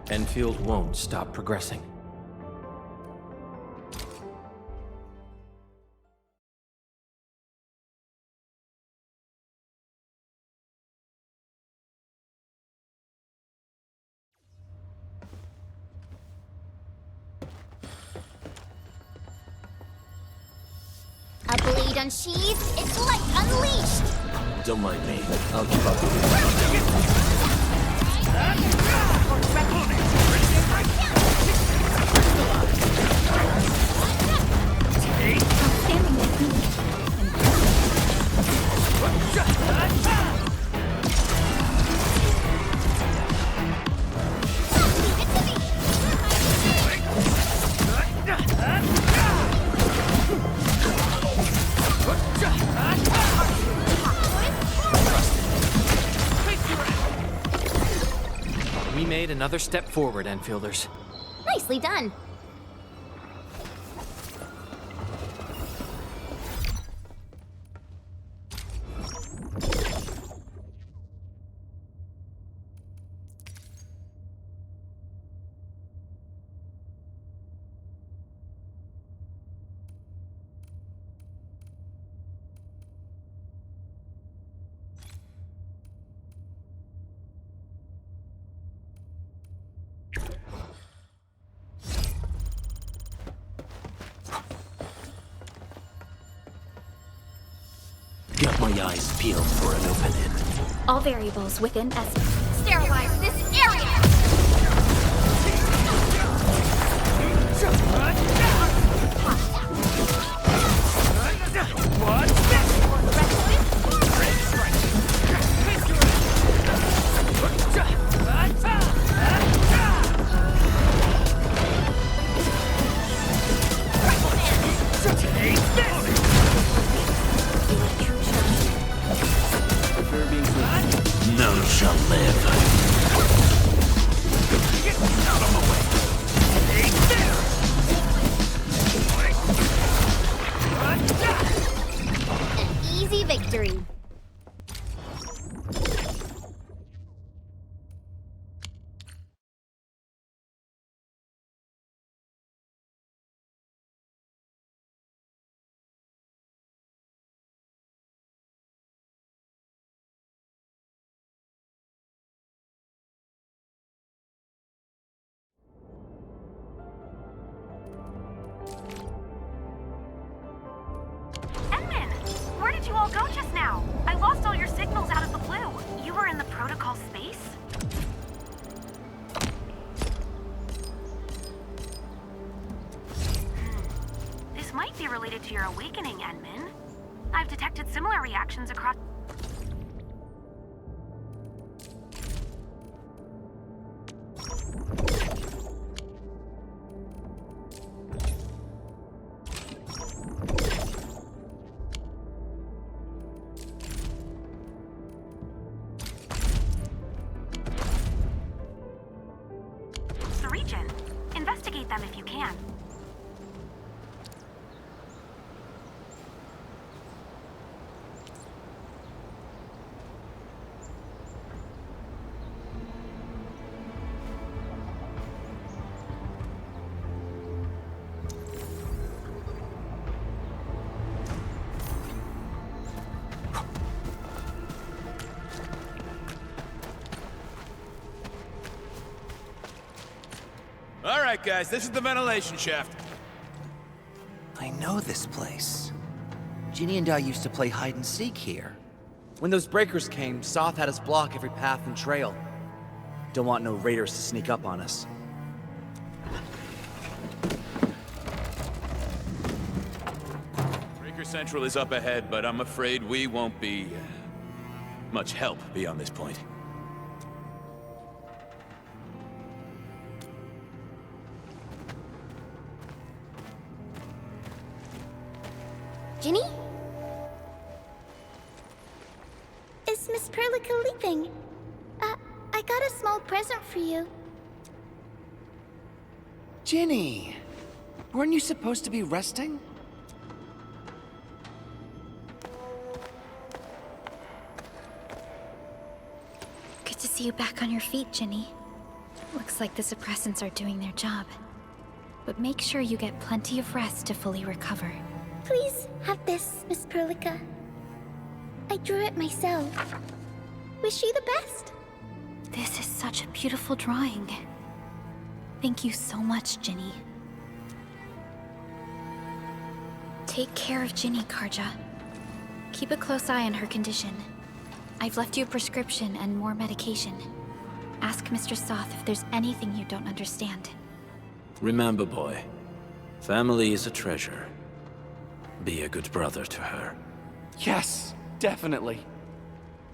Endfield won't stop progressing. A blade unsheathed, its light unleashed! Don't mind me. I'll keep up with you. We made another step forward, Enfielders. Nicely done. Got my eyes peeled for an opening. All variables within estimate. Sterilize this area! None shall live. signals out of the blue. You were in the protocol space? This might be related to your awakening, Enmin. I've detected similar reactions across... the region. Investigate them if you can. All right, guys, this is the ventilation shaft. I know this place. Ginny and I used to play hide and seek here. When those breakers came, Soth had us block every path and trail. Don't want no raiders to sneak up on us. Breaker Central is up ahead, but I'm afraid we won't be much help beyond this point. Ginny? Is Miss Prologue leaving? I got a small present for you. Ginny! Weren't you supposed to be resting? Good to see you back on your feet, Ginny. Looks like the suppressants are doing their job. But make sure you get plenty of rest to fully recover. Please have this, Miss Prologue. I drew it myself. Wish you the best. This is such a beautiful drawing. Thank you so much, Ginny. Take care of Ginny, Karja. Keep a close eye on her condition. I've left you a prescription and more medication. Ask Mr. Soth if there's anything you don't understand. Remember, boy, family is a treasure. Be a good brother to her. Yes, definitely.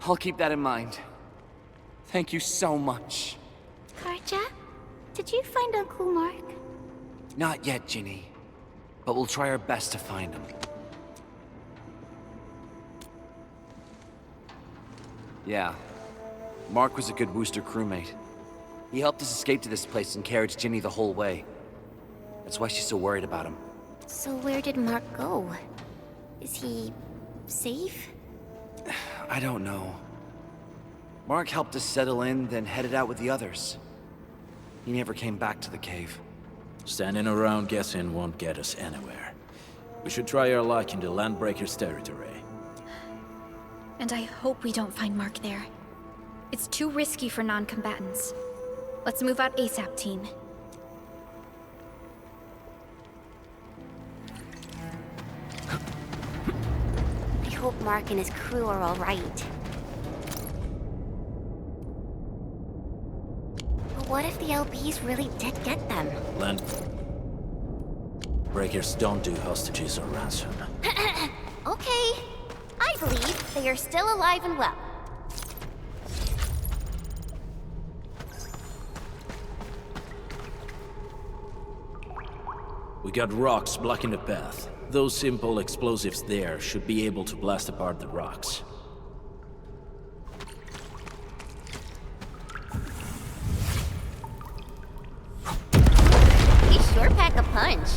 I'll keep that in mind. Thank you so much. Karja, did you find Uncle Mark? Not yet, Ginny. But we'll try our best to find him. Yeah. Mark was a good Wooster crewmate. He helped us escape to this place and carried Ginny the whole way. That's why she's so worried about him. So where did Mark go? Is he safe? I don't know. Mark helped us settle in, then headed out with the others. He never came back to the cave. Standing around guessing won't get us anywhere. We should try our luck in the Landbreakers' territory. And I hope we don't find Mark there. It's too risky for non-combatants. Let's move out ASAP, team. I hope Mark and his crew are all right. But what if the LBs really did get them? Breakers don't do hostages or ransom. Okay. I believe they are still alive and well. We got rocks blocking the path. Those simple explosives there should be able to blast apart the rocks. You sure pack a punch.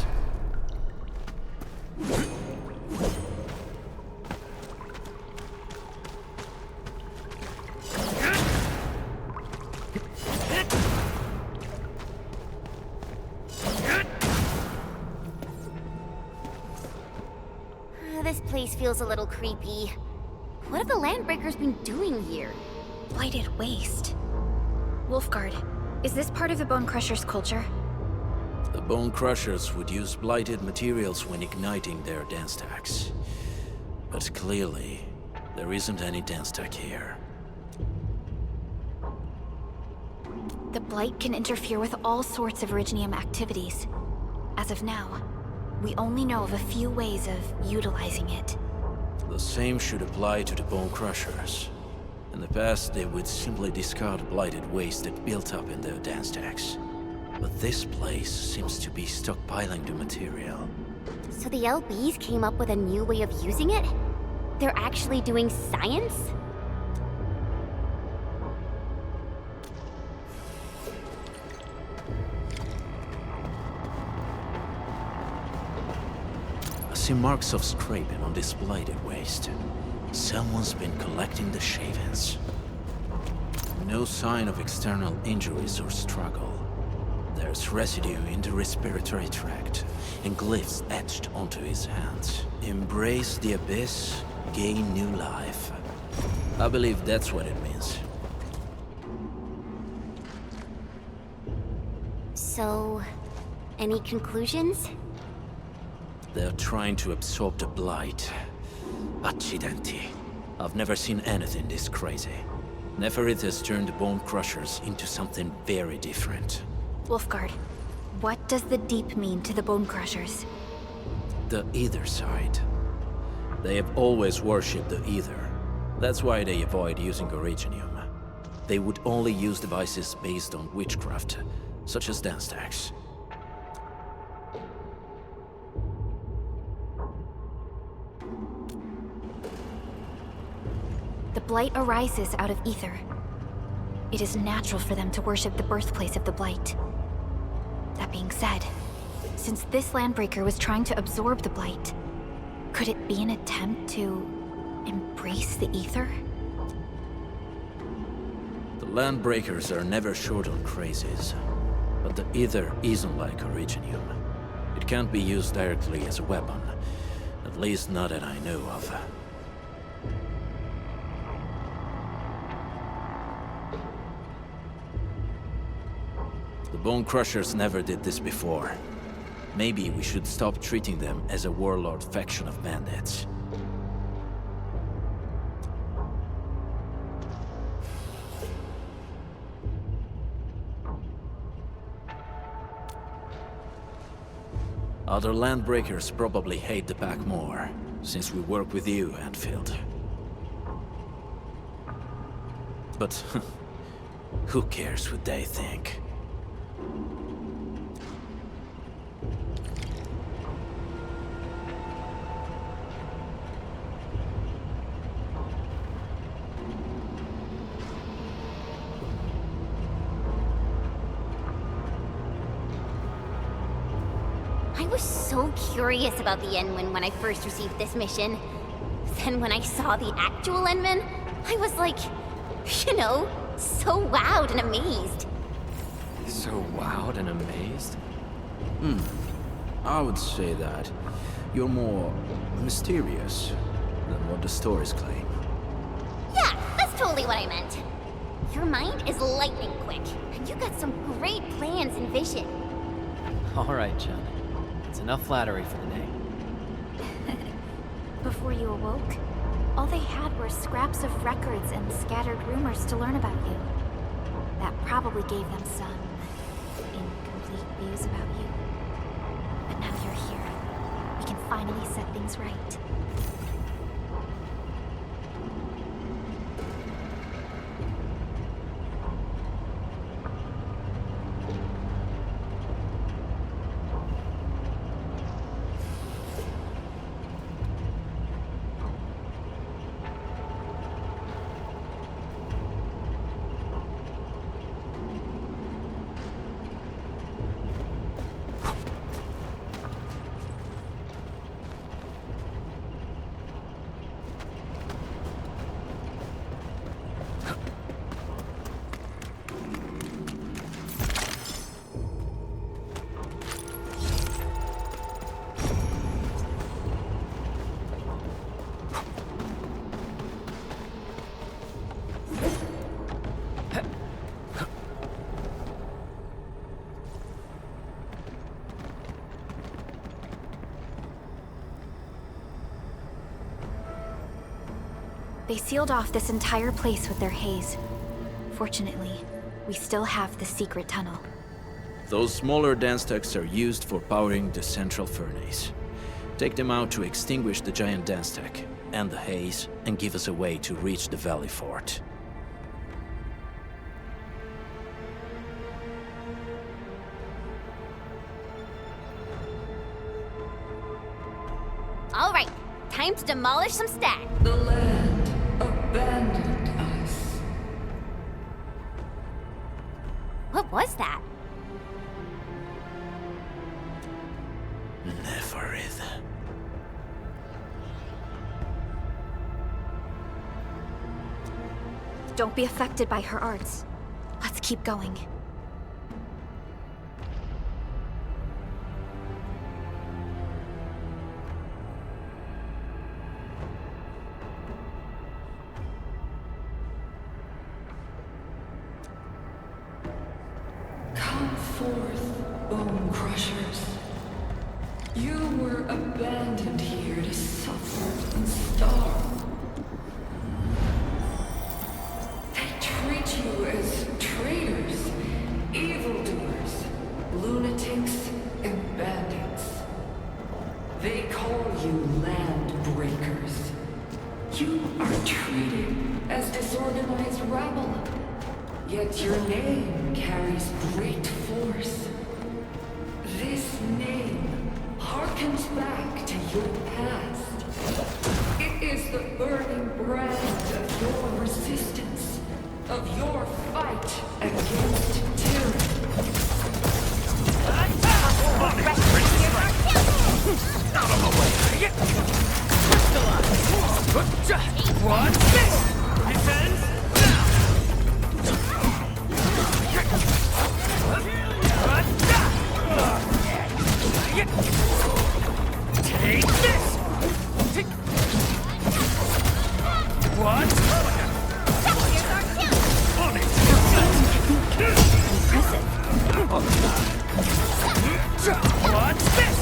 This place feels a little creepy. What have the Landbreakers been doing here? Blighted waste. Wolfguard, is this part of the Bone Crusher's culture? The Bone Crushers would use blighted materials when igniting their dance stacks. But clearly, There isn't any dance tech here. The Blight can interfere with all sorts of Originium activities. As of now, we only know of a few ways of utilizing it. The same should apply to the Bone Crushers. In the past, they would simply discard blighted waste that built up in their dance stacks. But this place seems to be stockpiling the material. So the LBs came up with a new way of using it? They're actually doing science? I see marks of scraping on this blighted waste. Someone's been collecting the shavings. No sign of external injuries or struggle. There's residue in the respiratory tract, and glyphs etched onto his hands. Embrace the abyss, gain new life. I believe that's what it means. So, any conclusions? They're trying to absorb the blight. Accidenti. I've never seen anything this crazy. Neferith has turned the Bone Crushers into something very different. Wolfguard, what does the Deep mean to the Bone Crushers? The Ether side. They have always worshipped the Ether. That's why they avoid using Originium. They would only use devices based on witchcraft, such as dance stacks. The Blight arises out of Ether. It is natural for them to worship the birthplace of the Blight. That being said, since this Landbreaker was trying to absorb the Blight, could it be an attempt to embrace the Ether? The Landbreakers are never short on crazes, but the Ether isn't like Originium. It can't be used directly as a weapon, at least not that I know of. The Bone Crushers never did this before. Maybe we should stop treating them as a warlord faction of bandits. Other Landbreakers probably hate the pack more, since we work with you, Endfield. But who cares what they think? I was so curious about the Enwin when I first received this mission. Then when I saw the actual Enwin, I was like, you know, so wowed and amazed. So wowed and amazed? I would say that you're more mysterious than what the stories claim. Yeah, that's totally what I meant. Your mind is lightning quick, and you got some great plans and vision. All right, Jen. It's enough flattery for the day. Before you awoke, all they had were scraps of records and scattered rumors to learn about you. That probably gave them some incomplete views about you. But now you're here. We can finally set things right. They sealed off this entire place with their haze. Fortunately, we still have the secret tunnel. Those smaller dance techs are used for powering the central furnace. Take them out to extinguish the giant dance tech, end the haze, and give us a way to reach the Valley Fort. All right, time to demolish some stacks. The land abandoned us. What was that? Neferith. Don't be affected by her arts. Let's keep going. Come forth, bone crushers. You were abandoned here to suffer and starve. They treat you as traitors, evildoers, lunatics, and bandits. They call you land breakers. You are treated as disorganized rabble. Yet your name carries great force. This name harkens back to your past. It is the burning brand of your resistance, of your fight against tyranny. Out of the way! Crystallize! What's this? Defense! Take this! What? Impressive. What's this?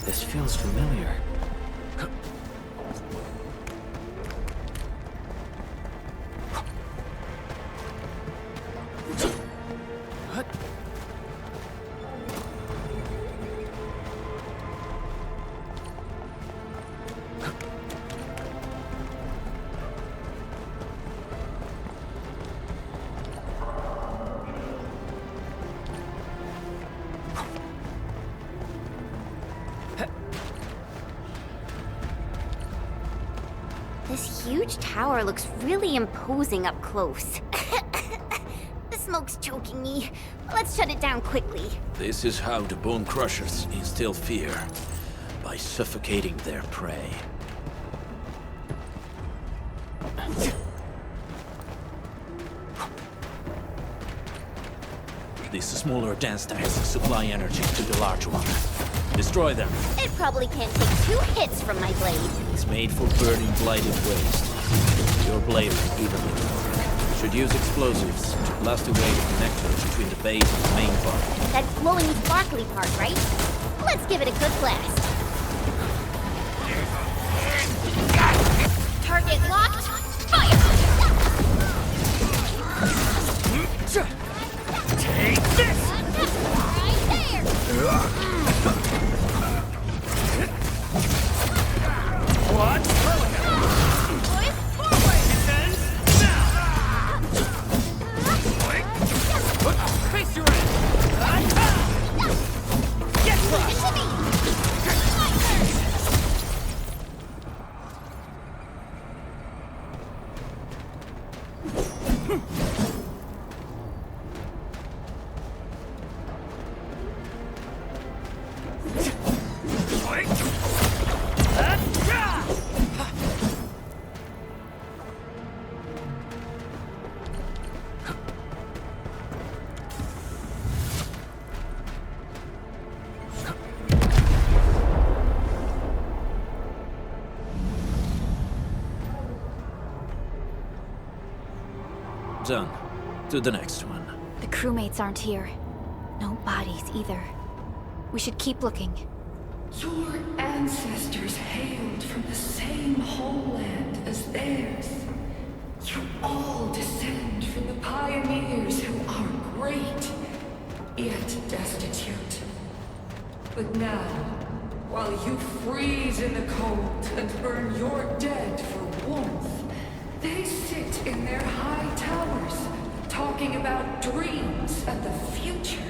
This feels familiar. This huge tower looks really imposing up close. The smoke's choking me. Let's shut it down quickly. This is how the Bone Crushers instill fear, by suffocating their prey. These smaller dance tanks supply energy to the large one. Destroy them. It probably can't take 2 hits from my blade. It's made for burning blighted waste. Your blade will evenly work. Should use explosives to blast away the connector between the base and the main part. That glowing sparkly part, right? Let's give it a good blast. Target locked. Fire! Take this! Right there! What? Boys, forward! Defense now! Face your end! Get Leave it to me! done. To the next one. The crewmates aren't here. No bodies either. We should keep looking. Your ancestors hailed from the same homeland as theirs. You all descend from the pioneers who are great, yet destitute. But now, while you freeze in the cold and burn your dead for warmth, they sit in their high towers, talking about dreams and the future.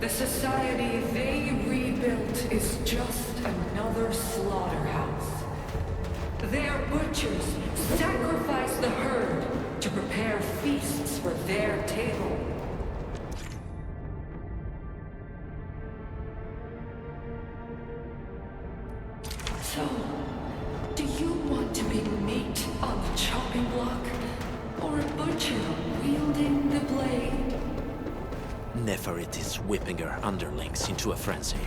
The society they rebuilt is just another slaughterhouse. Their butchers sacrifice the herd to prepare feasts for their table. So, do you want to be meat on the chopping block, or a butcher wielding the blade? Neferit is whipping her underlings into a frenzy.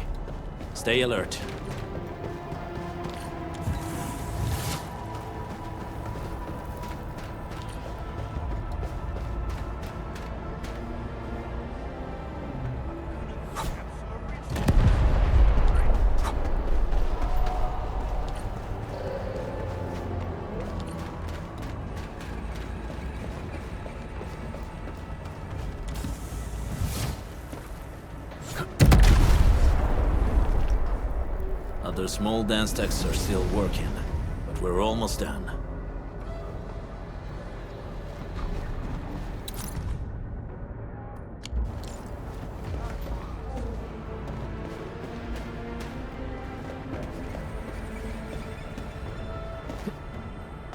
Stay alert. Other small dance techs are still working, but we're almost done.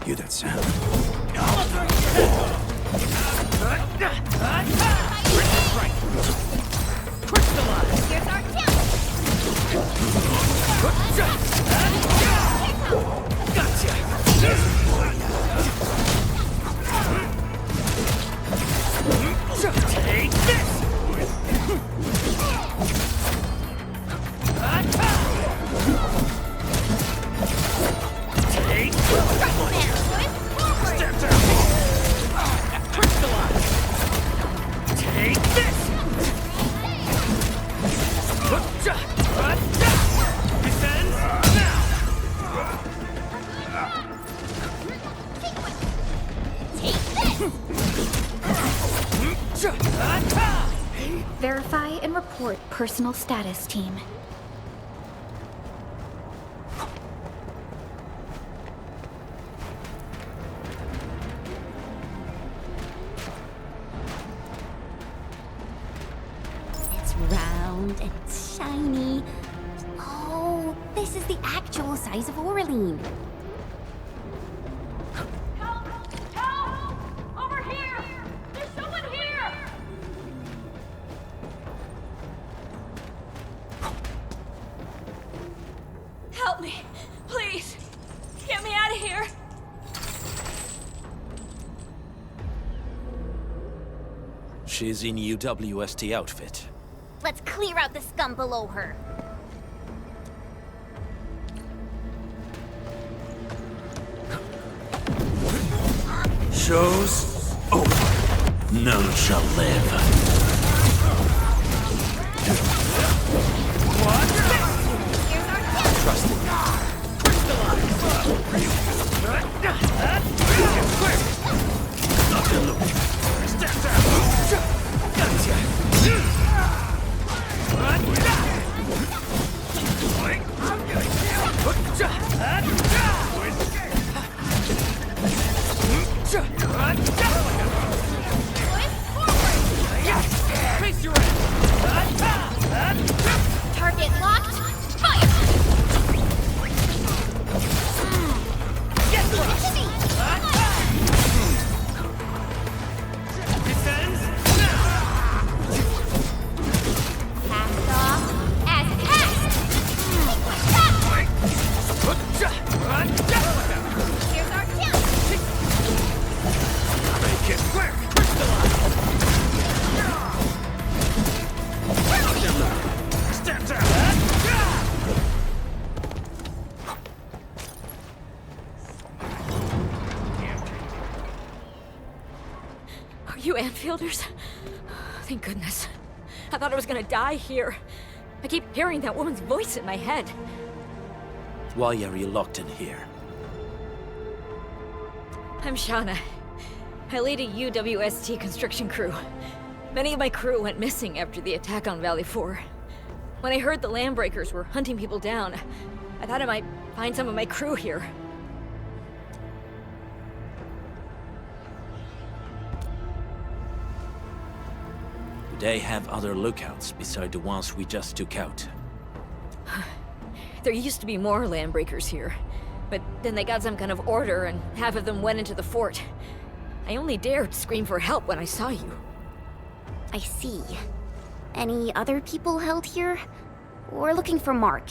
Hear that sound? Crystallize! Here's our Take this! Take step down! Crystallize! Take this! Descends now! Verify and report personal status, team. It's round and it's shiny. Oh, this is the actual size of Oraline. Over here! There's someone here! Help me, please. Get me out of here. She's in UWST outfit. Let's clear out the scum below her. Show's over. None shall live. Trust me. Nothing look. Step down. Face your ass! Target locked. Fire! Get Leave it lost! to me! Descends now! Cast off as cast! You Anfielders? Thank goodness. I thought I was gonna die here. I keep hearing that woman's voice in my head. Why are you locked in here? I'm Shauna. I lead a UWST construction crew. Many of my crew went missing after the attack on Valley 4. When I heard the Landbreakers were hunting people down, I thought I might find some of my crew here. Do they have other lookouts beside the ones we just took out? There used to be more Landbreakers here, but then they got some kind of order and half of them went into the fort. I only dared scream for help when I saw you. I see. Any other people held here? We're looking for Mark.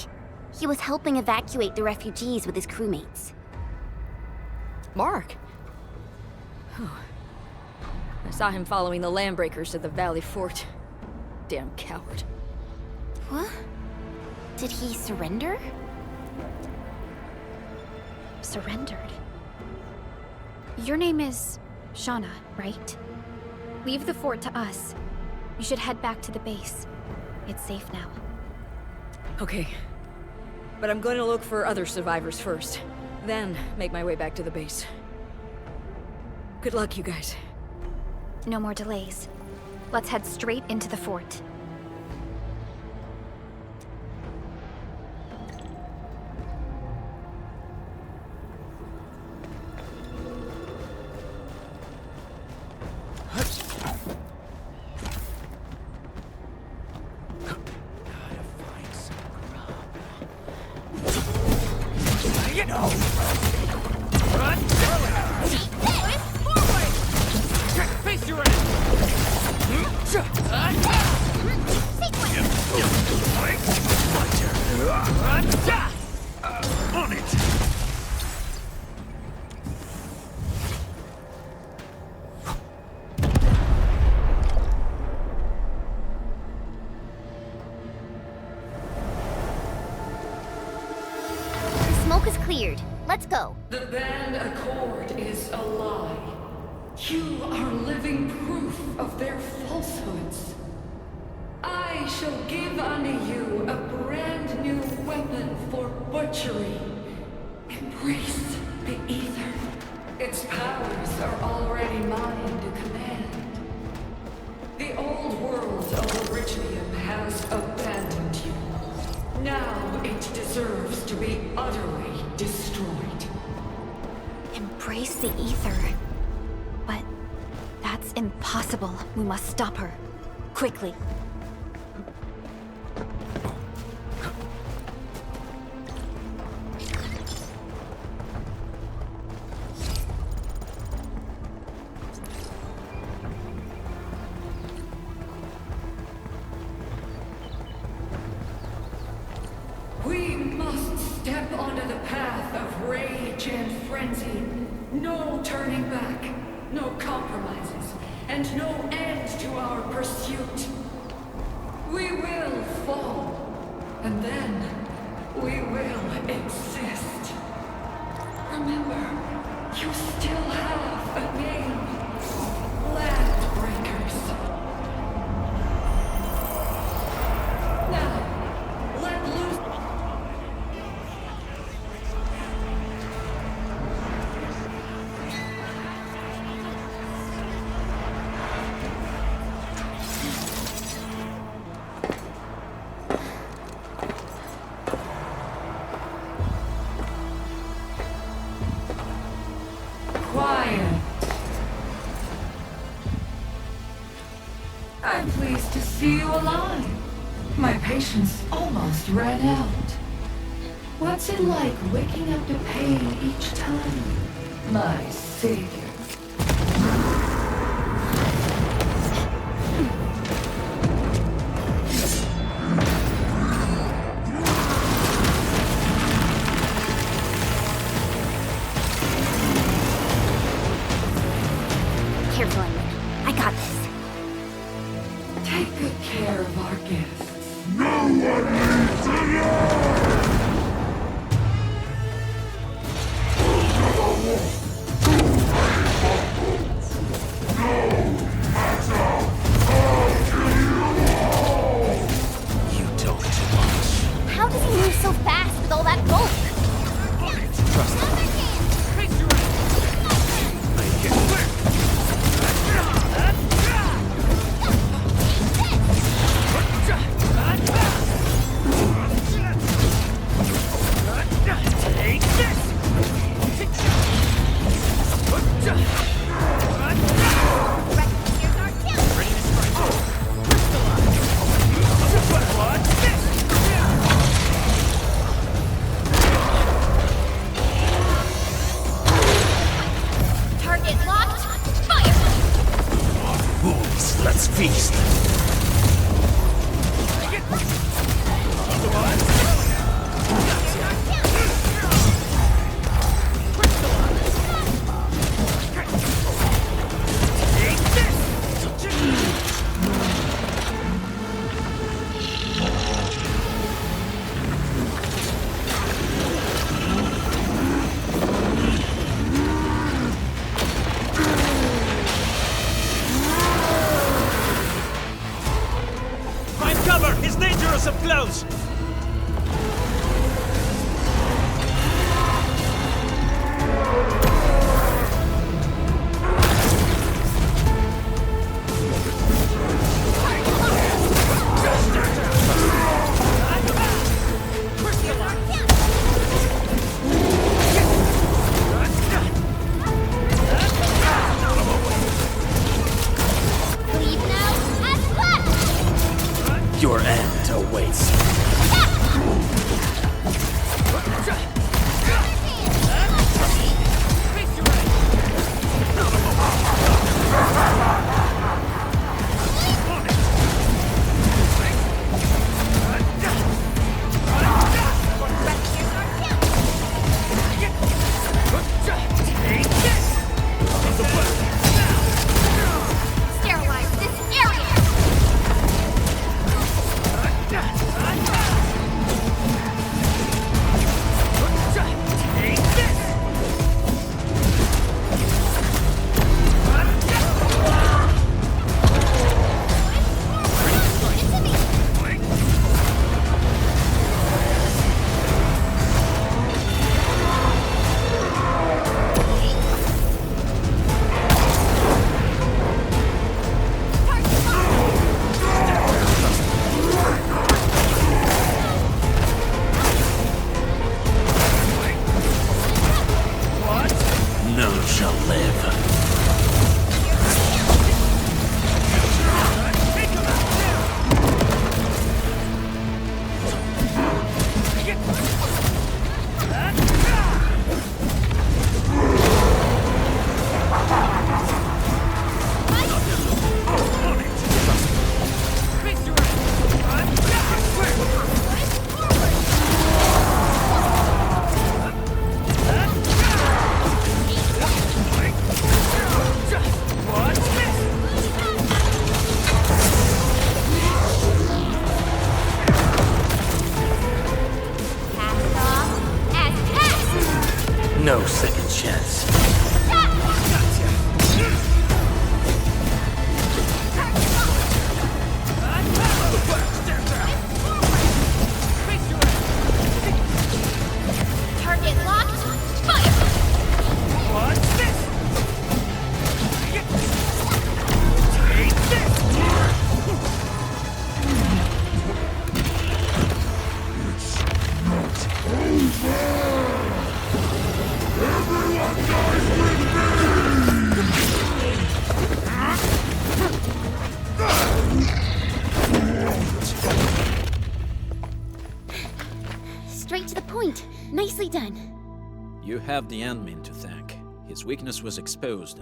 He was helping evacuate the refugees with his crewmates. Mark? Oh. I saw him following the Landbreakers to the Valley Fort. Damn coward. What? Did he surrender? Surrendered? Your name is Shauna, right? Leave the fort to us. You should head back to the base. It's safe now. Okay. But I'm going to look for other survivors first. Then make my way back to the base. Good luck, you guys. No more delays. Let's head straight into the fort. Face your enemy! On it! The smoke is cleared. Let's go. The band accord is a lie. You are living proof of their falsehoods. I shall give unto you a brand new weapon for butchery. Embrace the ether. Its powers are already mine to command. The old world of Originium has abandoned you. Now it deserves to be utterly destroyed. Embrace the ether. But that's impossible. We must stop her. Quickly. We must step onto the path of rage and frenzy. No turning back, no compromises, and no end to our pursuit. We will fall, and then we will exist. Remember, you still have a name. Landbreakers. Now, let loose. Quiet. I'm pleased to see you alive. My patience almost ran out. What's it like waking up to pain each time, my savior? Careful, Edwin. I got this. Take good care of our guests. No one needs to know! To fight! close! Your end awaits. Sterilize this area! None shall live. No second chance. Target locked. Fire! What's this? Take this! Everyone dies with Straight to the point. Nicely done. You have the Endmin to thank. His weakness was exposed.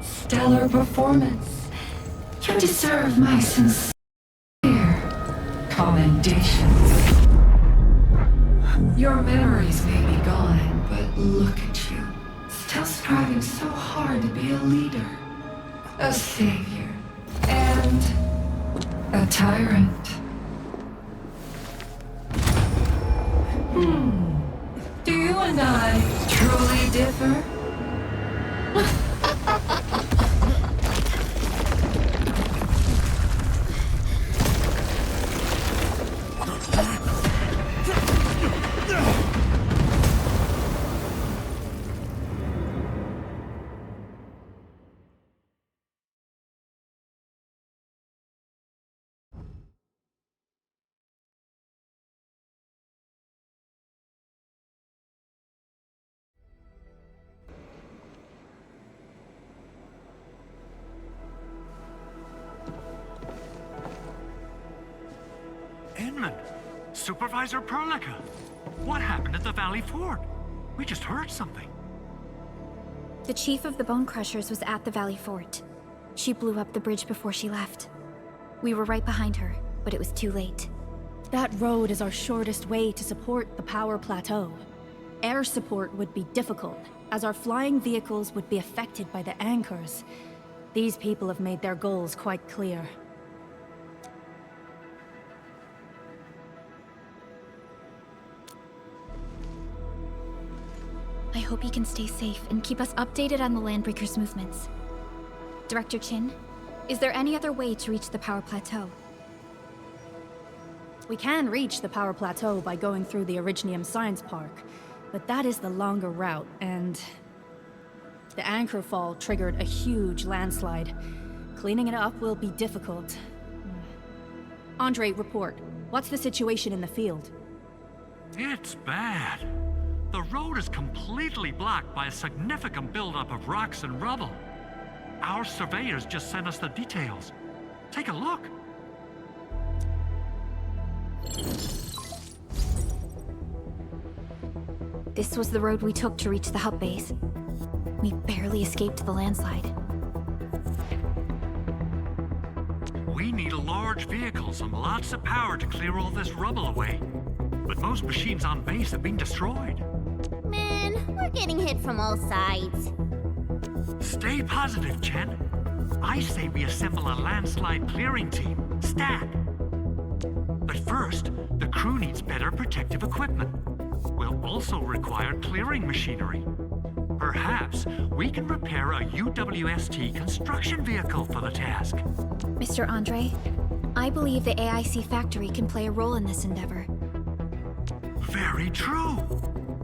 Stellar performance. You deserve my sincere commendations. Your memories may be gone, but look at you. Still striving so hard to be a leader, a savior, and a tyrant. Do you and I truly differ? Supervisor Prologue, what happened at the Valley Fort? We just heard something. The chief of the Bone Crushers was at the Valley Fort. She blew up the bridge before she left. We were right behind her, but it was too late. That road is our shortest way to support the power plateau. Air support would be difficult, as our flying vehicles would be affected by the anchors. These people have made their goals quite clear. I hope you can stay safe and keep us updated on the Landbreakers' movements. Director Chin, is there any other way to reach the power plateau? We can reach the power plateau by going through the Originium Science Park, but that is the longer route, and the anchor fall triggered a huge landslide. Cleaning it up will be difficult. Andre, report. What's the situation in the field? It's bad. The road is completely blocked by a significant buildup of rocks and rubble. Our surveyors just sent us the details. Take a look. This was the road we took to reach the hub base. We barely escaped the landslide. We need large vehicles and lots of power to clear all this rubble away. But most machines on base have been destroyed. Man, we're getting hit from all sides. Stay positive, Chen. I say we assemble a landslide clearing team, STAT. But first, the crew needs better protective equipment. We'll also require clearing machinery. Perhaps we can repair a UWST construction vehicle for the task. Mr. Andre, I believe the AIC factory can play a role in this endeavor. Very true.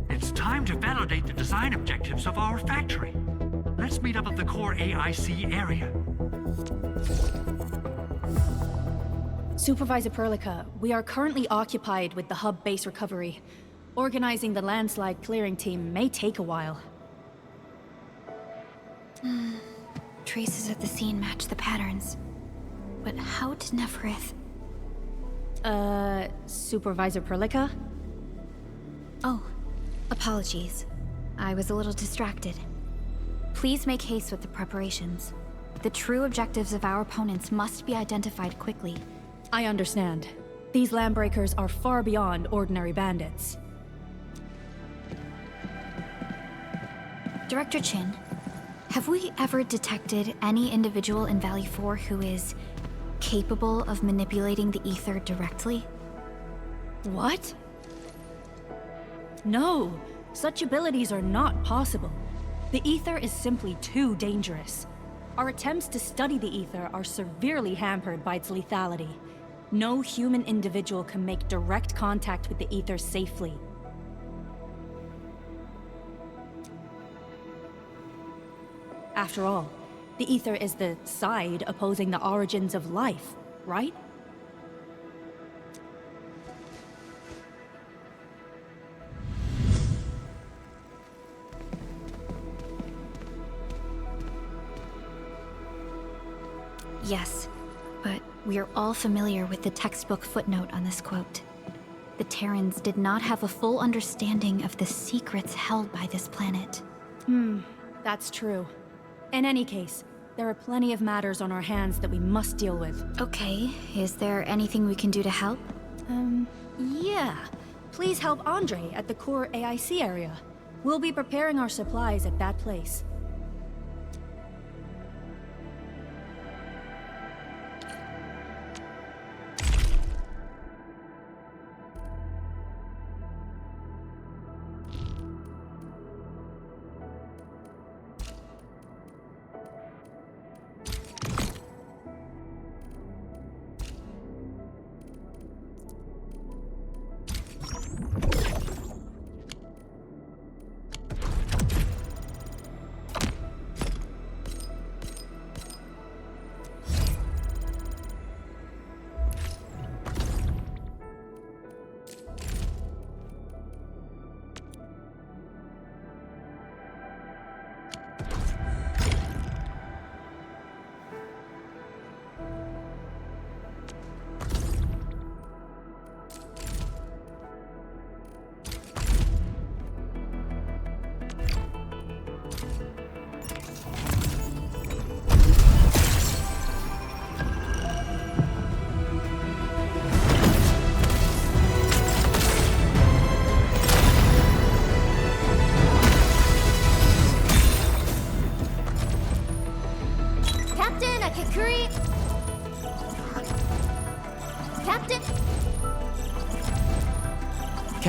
It's time to validate the design objectives of our factory. Let's meet up at the core AIC area. Supervisor Prologue, we are currently occupied with the hub base recovery. Organizing the landslide clearing team may take a while. Traces at the scene match the patterns. But how did Neferith... Supervisor Prologue? Oh, apologies. I was a little distracted. Please make haste with the preparations. The true objectives of our opponents must be identified quickly. I understand. These Landbreakers are far beyond ordinary bandits. Director Chin, have we ever detected any individual in Valley 4 who is capable of manipulating the ether directly? What? No, such abilities are not possible. The ether is simply too dangerous. Our attempts to study the ether are severely hampered by its lethality. No human individual can make direct contact with the ether safely. After all, the ether is the side opposing the origins of life, right? Yes, but we are all familiar with the textbook footnote on this quote. The Terrans did not have a full understanding of the secrets held by this planet. That's true. In any case, there are plenty of matters on our hands that we must deal with. Okay, is there anything we can do to help? Yeah. Please help Andre at the core AIC area. We'll be preparing our supplies at that place.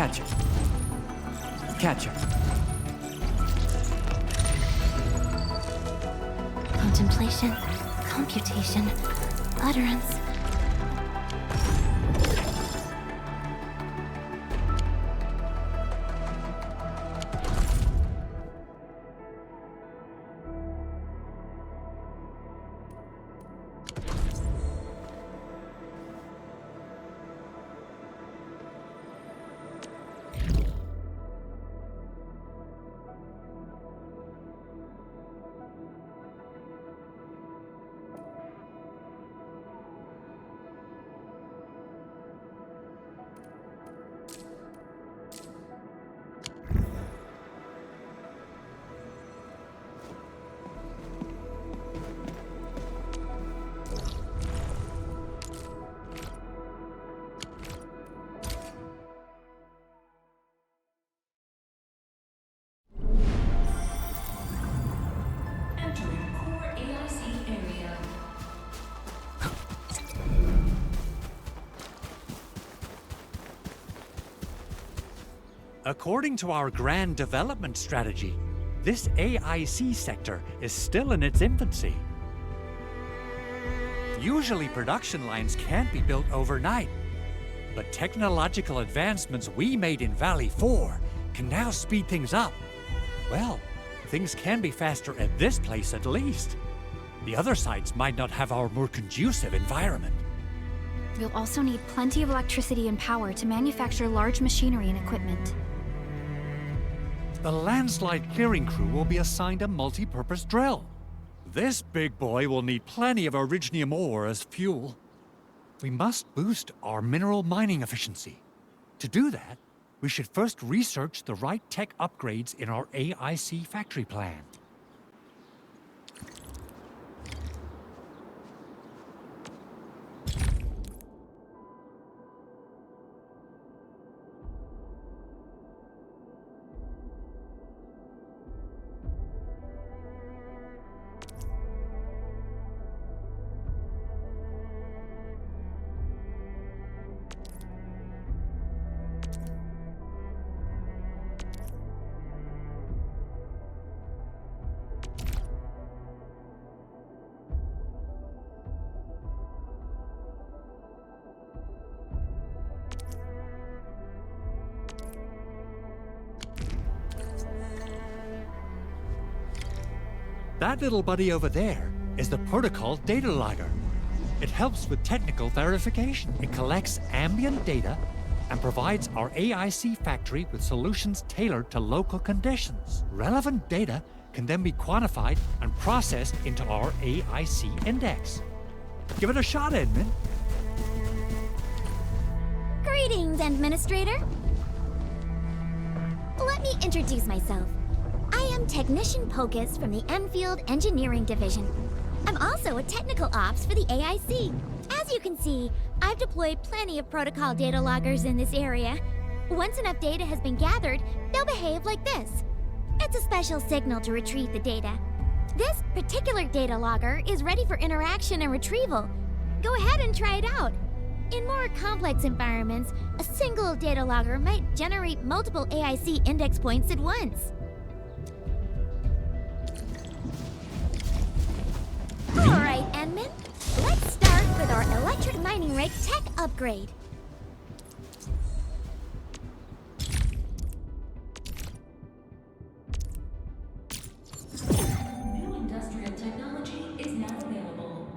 Catcher. Catcher. Contemplation, computation, utterance. Entering core AIC area. According to our grand development strategy, this AIC sector is still in its infancy. Usually production lines can't be built overnight, but technological advancements we made in Valley 4 can now speed things up. Well, things can be faster at this place at least. The other sites might not have our more conducive environment. We'll also need plenty of electricity and power to manufacture large machinery and equipment. The landslide clearing crew will be assigned a multi-purpose drill. This big boy will need plenty of originium ore as fuel. We must boost our mineral mining efficiency. To do that, we should first research the right tech upgrades in our AIC factory plan. That little buddy over there is the protocol data logger. It helps with technical verification. It collects ambient data and provides our AIC factory with solutions tailored to local conditions. Relevant data can then be quantified and processed into our AIC index. Give it a shot, Edmund. Greetings, Administrator. Let me introduce myself. I am Technician Pocus from the Endfield Engineering Division. I'm also a technical ops for the AIC. As you can see, I've deployed plenty of protocol data loggers in this area. Once enough data has been gathered, they'll behave like this. It's a special signal to retrieve the data. This particular data logger is ready for interaction and retrieval. Go ahead and try it out. In more complex environments, a single data logger might generate multiple AIC index points at once. Alright, Enman. Let's start with our electric mining rig tech upgrade. New industrial technology is now available.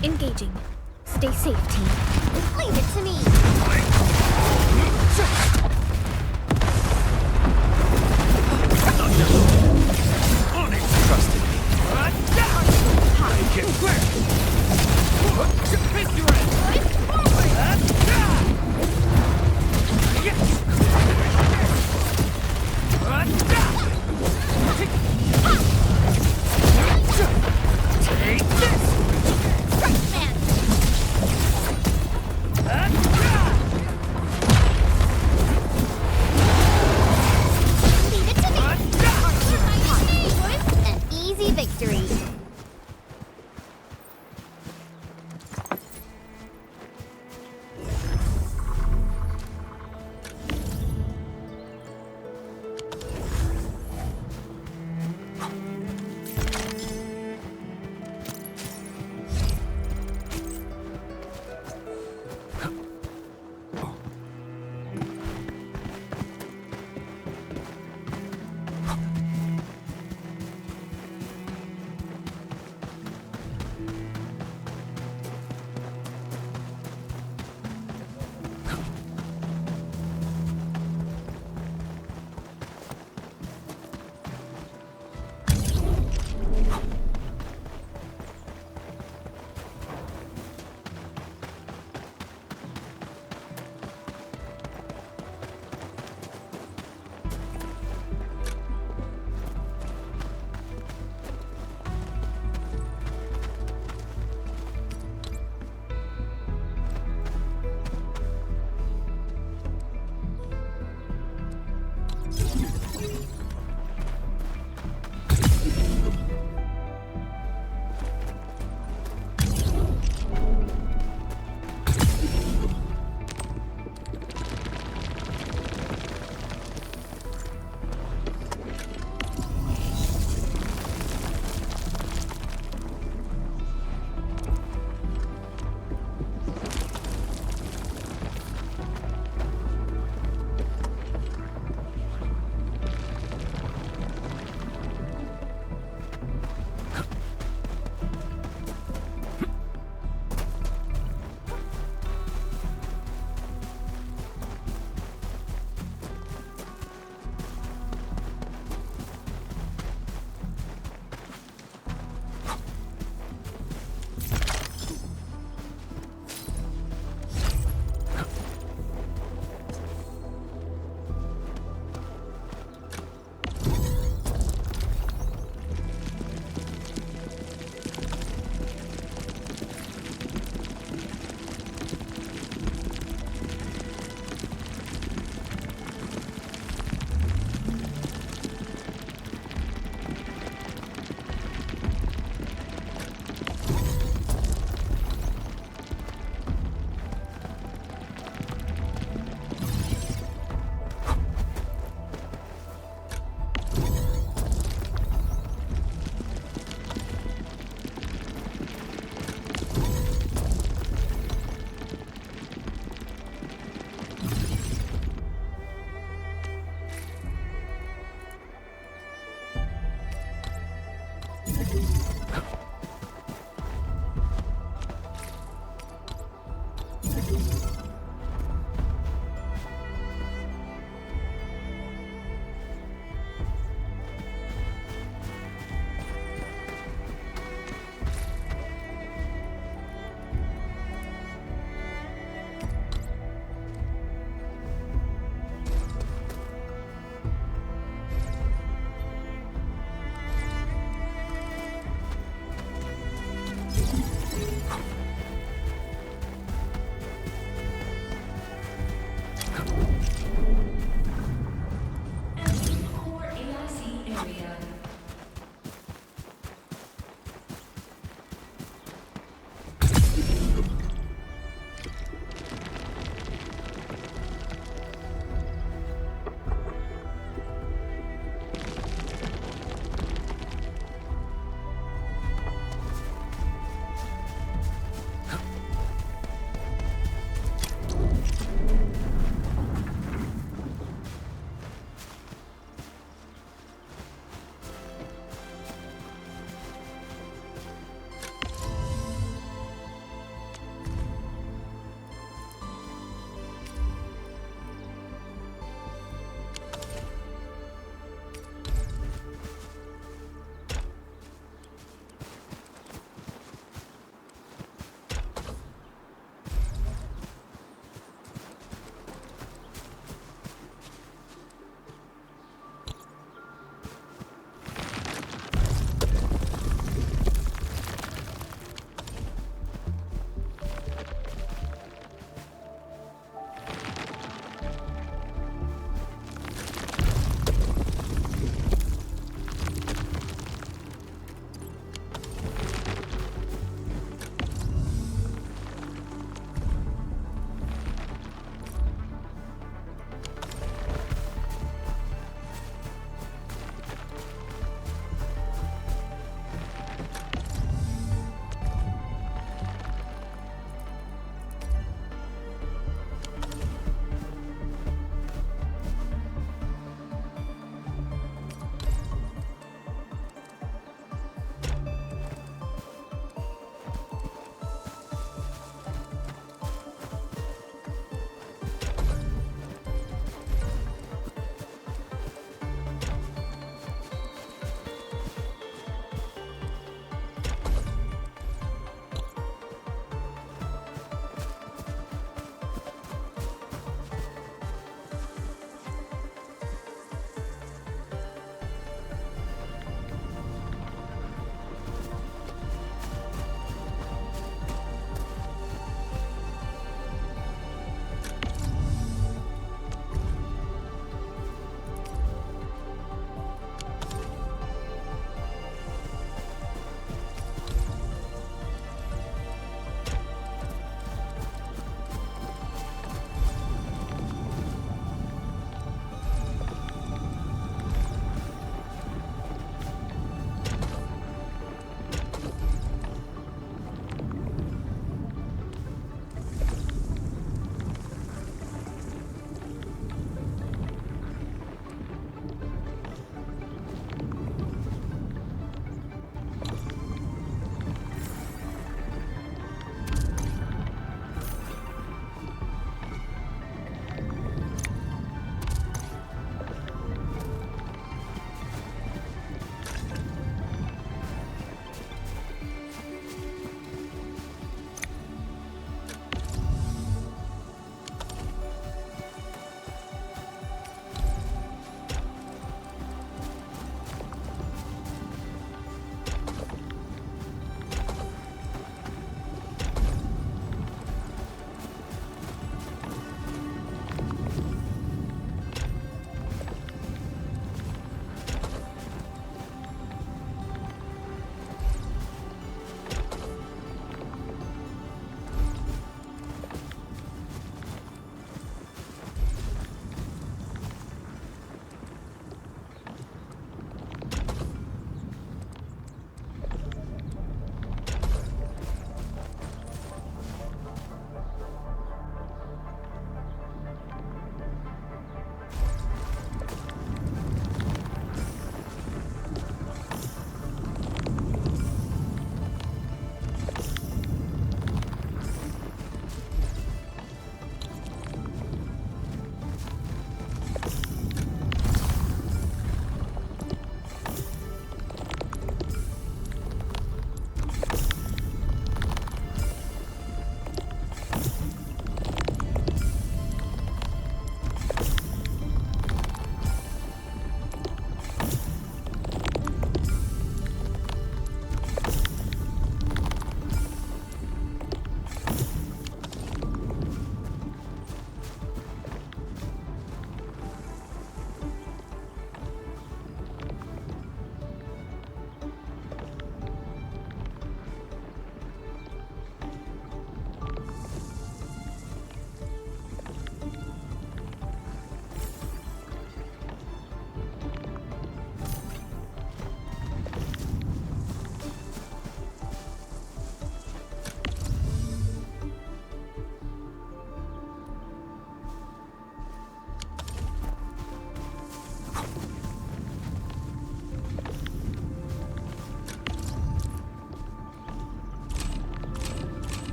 Engaging. Stay safe, team. Leave it to me. Trust in me. Take it. Pick your Take this! Man!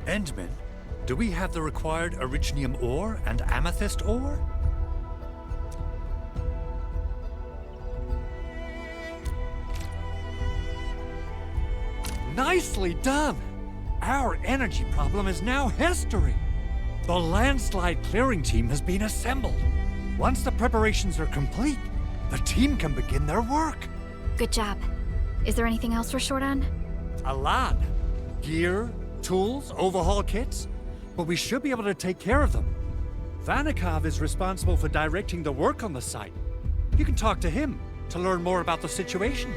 Endman, do we have the required Originium ore and Amethyst ore? Nicely done! Our energy problem is now history. The landslide clearing team has been assembled. Once the preparations are complete, the team can begin their work. Good job. Is there anything else we're short on? A lot. Gear, tools, overhaul kits. But we should be able to take care of them. Vanikov is responsible for directing the work on the site. You can talk to him to learn more about the situation.